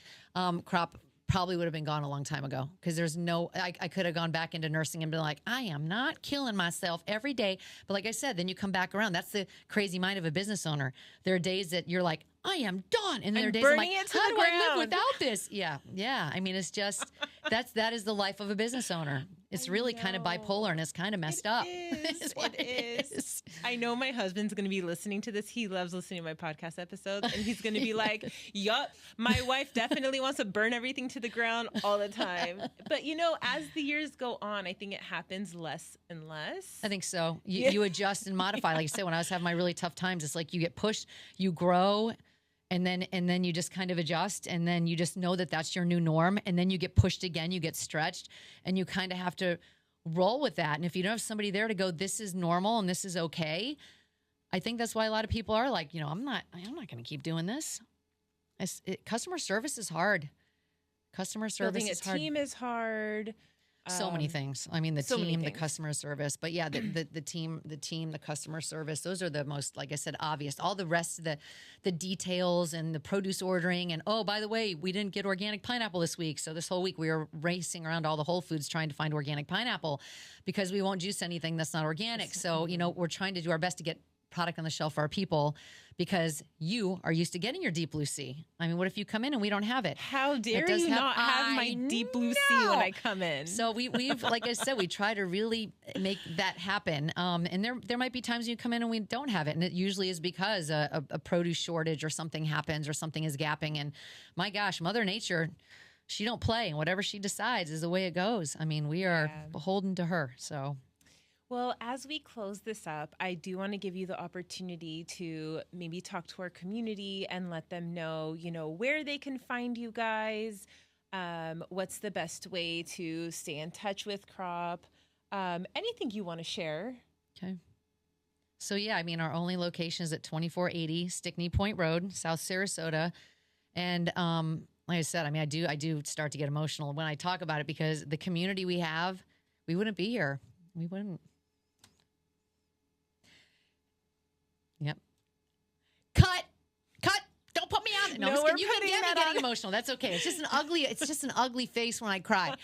Crop probably would have been gone a long time ago because I could have gone back into nursing and been like, I am not killing myself every day. But like I said, then you come back around. That's the crazy mind of a business owner. There are days that you're like, I am done. And then there are days I'm like, how do I live without this? Yeah. Yeah. I mean, it's just, that is the life of a business owner. It's really kind of bipolar and it's kind of messed up. It is. I know my husband's going to be listening to this. He loves listening to my podcast episodes and he's going to be like, yup, my wife definitely wants to burn everything to the ground all the time. But you know, as the years go on, I think it happens less and less. I think so. You adjust and modify. Like I said, when I was having my really tough times, it's like you get pushed, you grow, and then you just kind of adjust, and then you just know that that's your new norm, and then you get pushed again, you get stretched, and you kind of have to roll with that. And if you don't have somebody there to go, this is normal and this is okay, I think that's why a lot of people are like, you know, I'm not going to keep doing this. Customer service is hard. Customer service is hard. Building a team is hard. So many things. I mean, the team, the customer service, but yeah, the team, the customer service, those are the most, like I said, obvious. All the rest of the details and the produce ordering. And oh, by the way, we didn't get organic pineapple this week. So this whole week we were racing around all the Whole Foods trying to find organic pineapple because we won't juice anything that's not organic. So, you know, we're trying to do our best to get product on the shelf for our people because you are used to getting your Deep Blue Sea. I mean, what if you come in and we don't have it? How dare you not have my Deep Blue Sea when I come in? So we've like I said, we try to really make that happen. And there might be times you come in and we don't have it. And it usually is because a produce shortage or something happens or something is gapping. And my gosh, Mother Nature, she don't play. And whatever she decides is the way it goes. I mean, we are beholden to her. So... Well, as we close this up, I do want to give you the opportunity to maybe talk to our community and let them know, you know, where they can find you guys, what's the best way to stay in touch with Crop, anything you want to share. Okay. So, yeah, I mean, our only location is at 2480 Stickney Point Road, South Sarasota. And like I said, I mean, I do start to get emotional when I talk about it because the community we have, we wouldn't be here. We wouldn't. No, No, we're you can putting get me that getting on. emotional. That's okay. It's just an ugly face when I cry.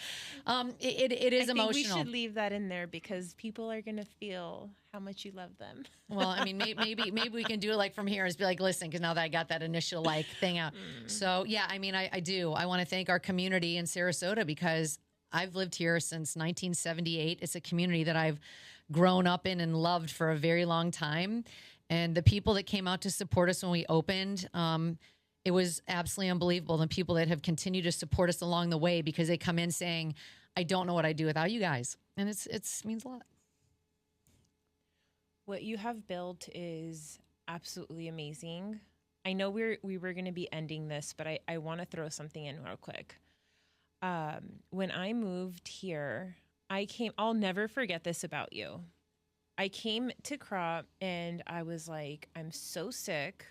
It is I think emotional. we should leave that in there because people are going to feel how much you love them. Well, I mean, maybe we can do it like from here and just be like, listen, because now that I got that initial like thing out. So yeah, I mean, I do. I want to thank our community in Sarasota because I've lived here since 1978. It's a community that I've grown up in and loved for a very long time. And the people that came out to support us when we opened, it was absolutely unbelievable. The people that have continued to support us along the way because they come in saying, I don't know what I'd do without you guys. And it means a lot. What you have built is absolutely amazing. I know we were going to be ending this, but I want to throw something in real quick. When I moved here, I'll never forget this about you. I came to Crop and I was like, I'm so sick.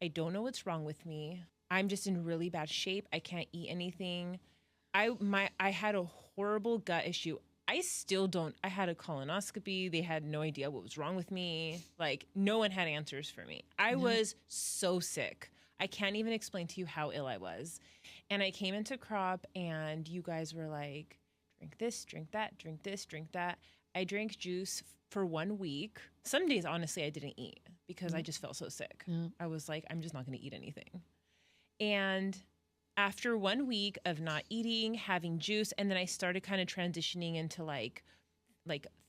I don't know what's wrong with me. I'm just in really bad shape. I can't eat anything. I had a horrible gut issue. I still don't. I had a colonoscopy. They had no idea what was wrong with me. Like, no one had answers for me. I was so sick. I can't even explain to you how ill I was. And I came into Crop and you guys were like, drink this, drink that, drink this, drink that. I drank juice for 1 week. Some days, honestly, I didn't eat because I just felt so sick. I was like, I'm just not going to eat anything. And after 1 week of not eating, having juice, and then I started kind of transitioning into like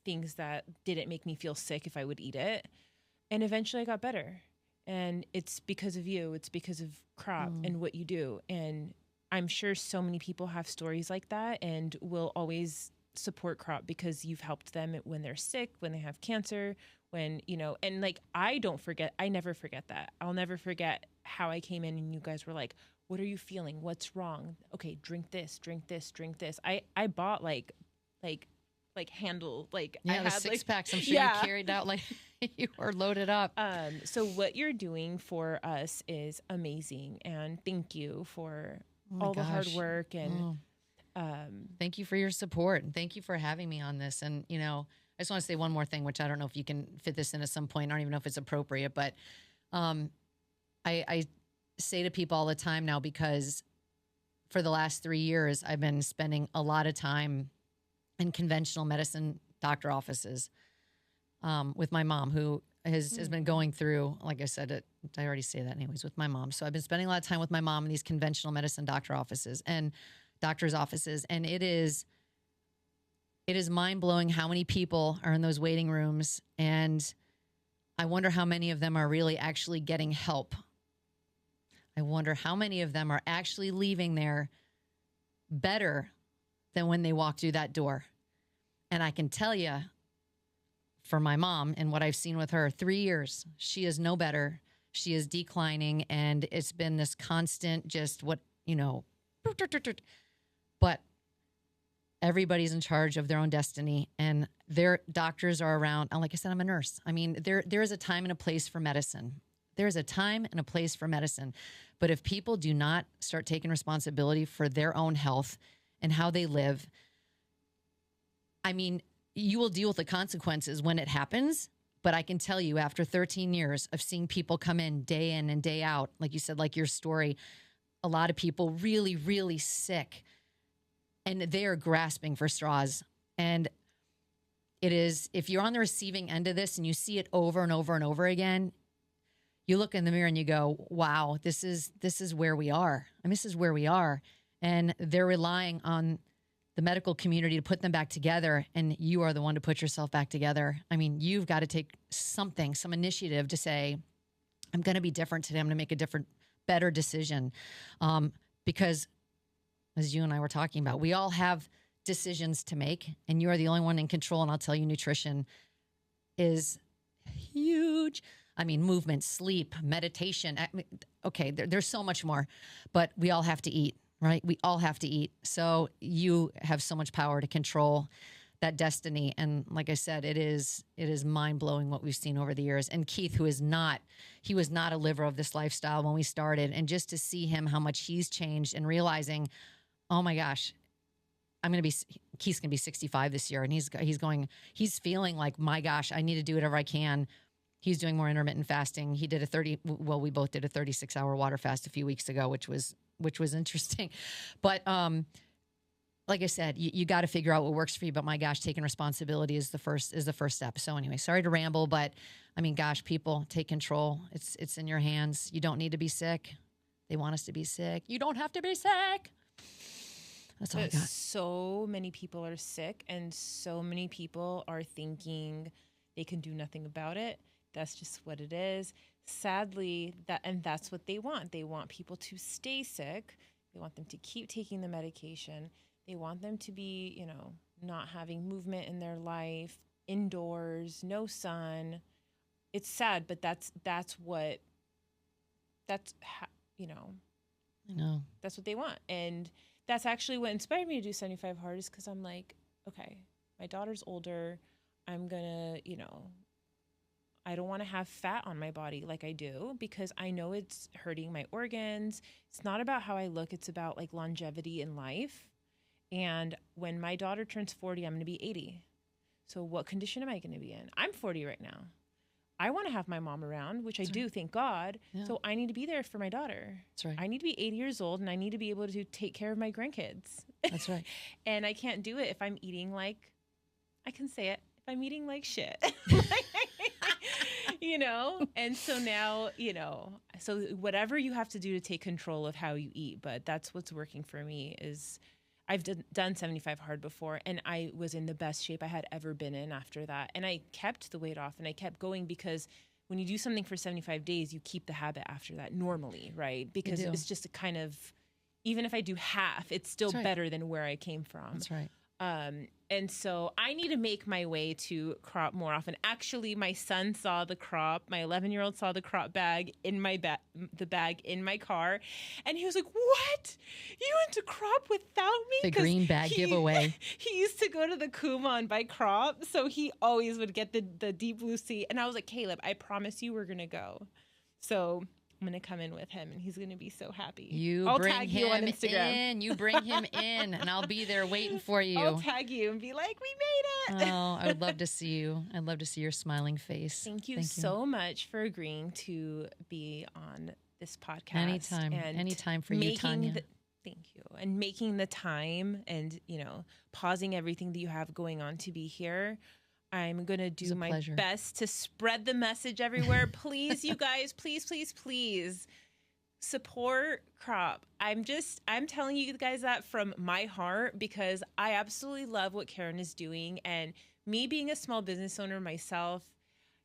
things that didn't make me feel sick if I would eat it. And eventually I got better. And it's because of you. It's because of Crop and what you do. And I'm sure so many people have stories like that and will always support Crop because you've helped them when they're sick, when they have cancer, when, and like, I never forget that. I'll never forget how I came in and you guys were like, what are you feeling? What's wrong? Okay, drink this, drink this, drink this. I bought like handle, like I the had six packs. I'm sure you carried out like you were loaded up. So what you're doing for us is amazing. And thank you for all the hard work and thank you for your support and thank you for having me on this. And, I just want to say one more thing, which I don't know if you can fit this in at some point. I don't even know if it's appropriate, but I say to people all the time now, because for the last 3 years, I've been spending a lot of time in conventional medicine doctor offices with my mom, who has been going through, like I said, I already say that anyways, with my mom. So I've been spending a lot of time with my mom in these conventional medicine doctor offices and doctor's offices. And it is mind-blowing how many people are in those waiting rooms. And I wonder how many of them are really actually getting help. I wonder how many of them are actually leaving there better than when they walked through that door. And I can tell you, for my mom and what I've seen with her, 3 years, she is no better. She is declining. And it's been this constant just but everybody's in charge of their own destiny and their doctors are around. And like I said, I'm a nurse. I mean, there is a time and a place for medicine. There's a time and a place for medicine. But if people do not start taking responsibility for their own health and how they live, I mean, you will deal with the consequences when it happens. But I can tell you, after 13 years of seeing people come in and day out, like you said, like your story, a lot of people really, really sick and they are grasping for straws. And it is, if you're on the receiving end of this and you see it over and over and over again, you look in the mirror and you go, wow, this is where we are. I mean, this is where we are. And they're relying on the medical community to put them back together. And you are the one to put yourself back together. I mean, you've got to take some initiative to say, I'm going to be different today. I'm going to make a different, better decision. Because as you and I were talking about, we all have decisions to make and you are the only one in control. And I'll tell you, nutrition is huge. I mean, movement, sleep, meditation. I mean, okay, there's so much more, but we all have to eat, right? We all have to eat. So you have so much power to control that destiny. And like I said, it is mind blowing what we've seen over the years. And Keith, he was not a liver of this lifestyle when we started. And just to see him, how much he's changed and realizing, oh my gosh, Keith's going to be 65 this year. And he's feeling like, my gosh, I need to do whatever I can he's doing more intermittent fasting. He did we both did a 36-hour water fast a few weeks ago, which was interesting. But like I said, you got to figure out what works for you. But my gosh, taking responsibility is the first step. So anyway, sorry to ramble, but I mean, gosh, people, take control. It's in your hands. You don't need to be sick. They want us to be sick. You don't have to be sick. That's all I got. So many people are sick, and so many people are thinking they can do nothing about it. That's just what it is. Sadly, that's what they want. They want people to stay sick. They want them to keep taking the medication. They want them to be, not having movement in their life, indoors, no sun. It's sad, but that's I know. That's what they want. And that's actually what inspired me to do 75 Hard, is because I'm like, okay, my daughter's older. I'm going to, I don't want to have fat on my body like I do, because I know it's hurting my organs. It's not about how I look. It's about like longevity in life. And when my daughter turns 40, I'm going to be 80. So what condition am I going to be in? I'm 40 right now. I want to have my mom around, which I do, thank God. Yeah. So I need to be there for my daughter. That's right. I need to be 80 years old, and I need to be able to take care of my grandkids. That's right. And I can't do it if I'm eating like, I can say it, if I'm eating like shit. And so now, so whatever you have to do to take control of how you eat, but that's what's working for me. Is I've done 75 Hard before, and I was in the best shape I had ever been in after that. And I kept the weight off, and I kept going, because when you do something for 75 days, you keep the habit after that normally, right? Because it's just a kind of, even if I do half, it's still better than where I came from. That's right. And so I need to make my way to crop more often. Actually, my son saw the crop. My 11-year-old saw the crop bag in my the bag in my car, and he was like, "What? You went to crop without me?" The green bag giveaway. He used to go to the Kuma and buy crop, so he always would get the deep blue sea. And I was like, "Caleb, I promise you, we're gonna go." So I'm going to come in with him, and he's going to be so happy. I'll bring him on Instagram. You bring him in, and I'll be there waiting for you. I'll tag you and be like, we made it. Oh, I would love to see you. I'd love to see your smiling face. Thank you so much for agreeing to be on this podcast. Anytime for you, Tanya. Thank you. And making the time and, pausing everything that you have going on to be here. I'm going to do my best to spread the message everywhere. Please, you guys, please support crop. I'm telling you guys that from my heart, because I absolutely love what Karen is doing. And me being a small business owner myself,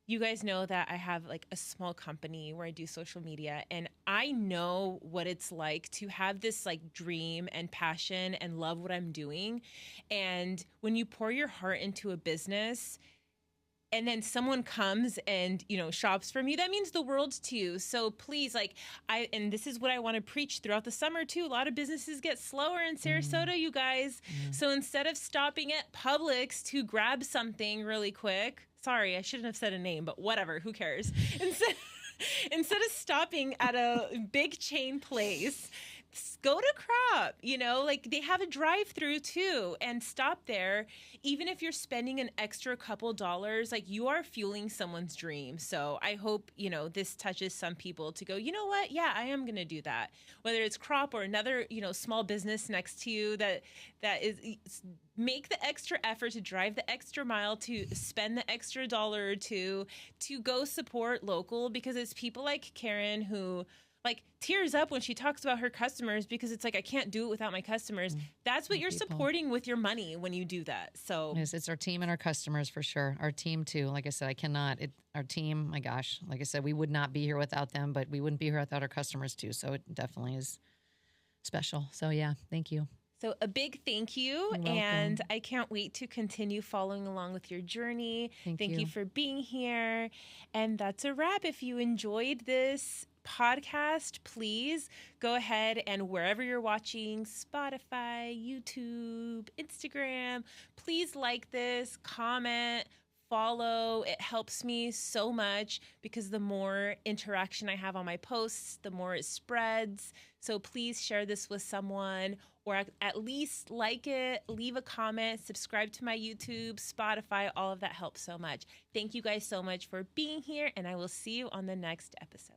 you guys know that I have like a small company where I do social media, and I know what it's like to have this like dream and passion and love what I'm doing. And when you pour your heart into a business, and then someone comes and, shops from you, that means the world to you. So please, and this is what I want to preach throughout the summer too. A lot of businesses get slower in Sarasota, you guys. So instead of stopping at Publix to grab something really quick, sorry, I shouldn't have said a name, but whatever, who cares? Instead of stopping at a big chain place, go to crop, they have a drive-through too, and stop there. Even if you're spending an extra couple dollars, you are fueling someone's dream. So I hope, this touches some people to go, you know what? Yeah, I am going to do that. Whether it's crop or another, small business next to you that is, make the extra effort to drive the extra mile, to spend the extra dollar to go support local, because it's people like Karen who tears up when she talks about her customers, because it's I can't do it without my customers. That's what you're supporting with your money when you do that. So yes, it's our team and our customers for sure. Our team too. Like I said, our team, my gosh, like I said, we would not be here without them, but we wouldn't be here without our customers too. So it definitely is special. So yeah, thank you. So a big thank you, and I can't wait to continue following along with your journey. Thank you for being here. And that's a wrap. If you enjoyed this podcast, please go ahead and wherever you're watching, Spotify, YouTube, Instagram, please like this, comment, follow. It helps me so much because the more interaction I have on my posts, the more it spreads. So please share this with someone, or at least like it, leave a comment, subscribe to my YouTube, Spotify. All of that helps so much. Thank you guys so much for being here, and I will see you on the next episode.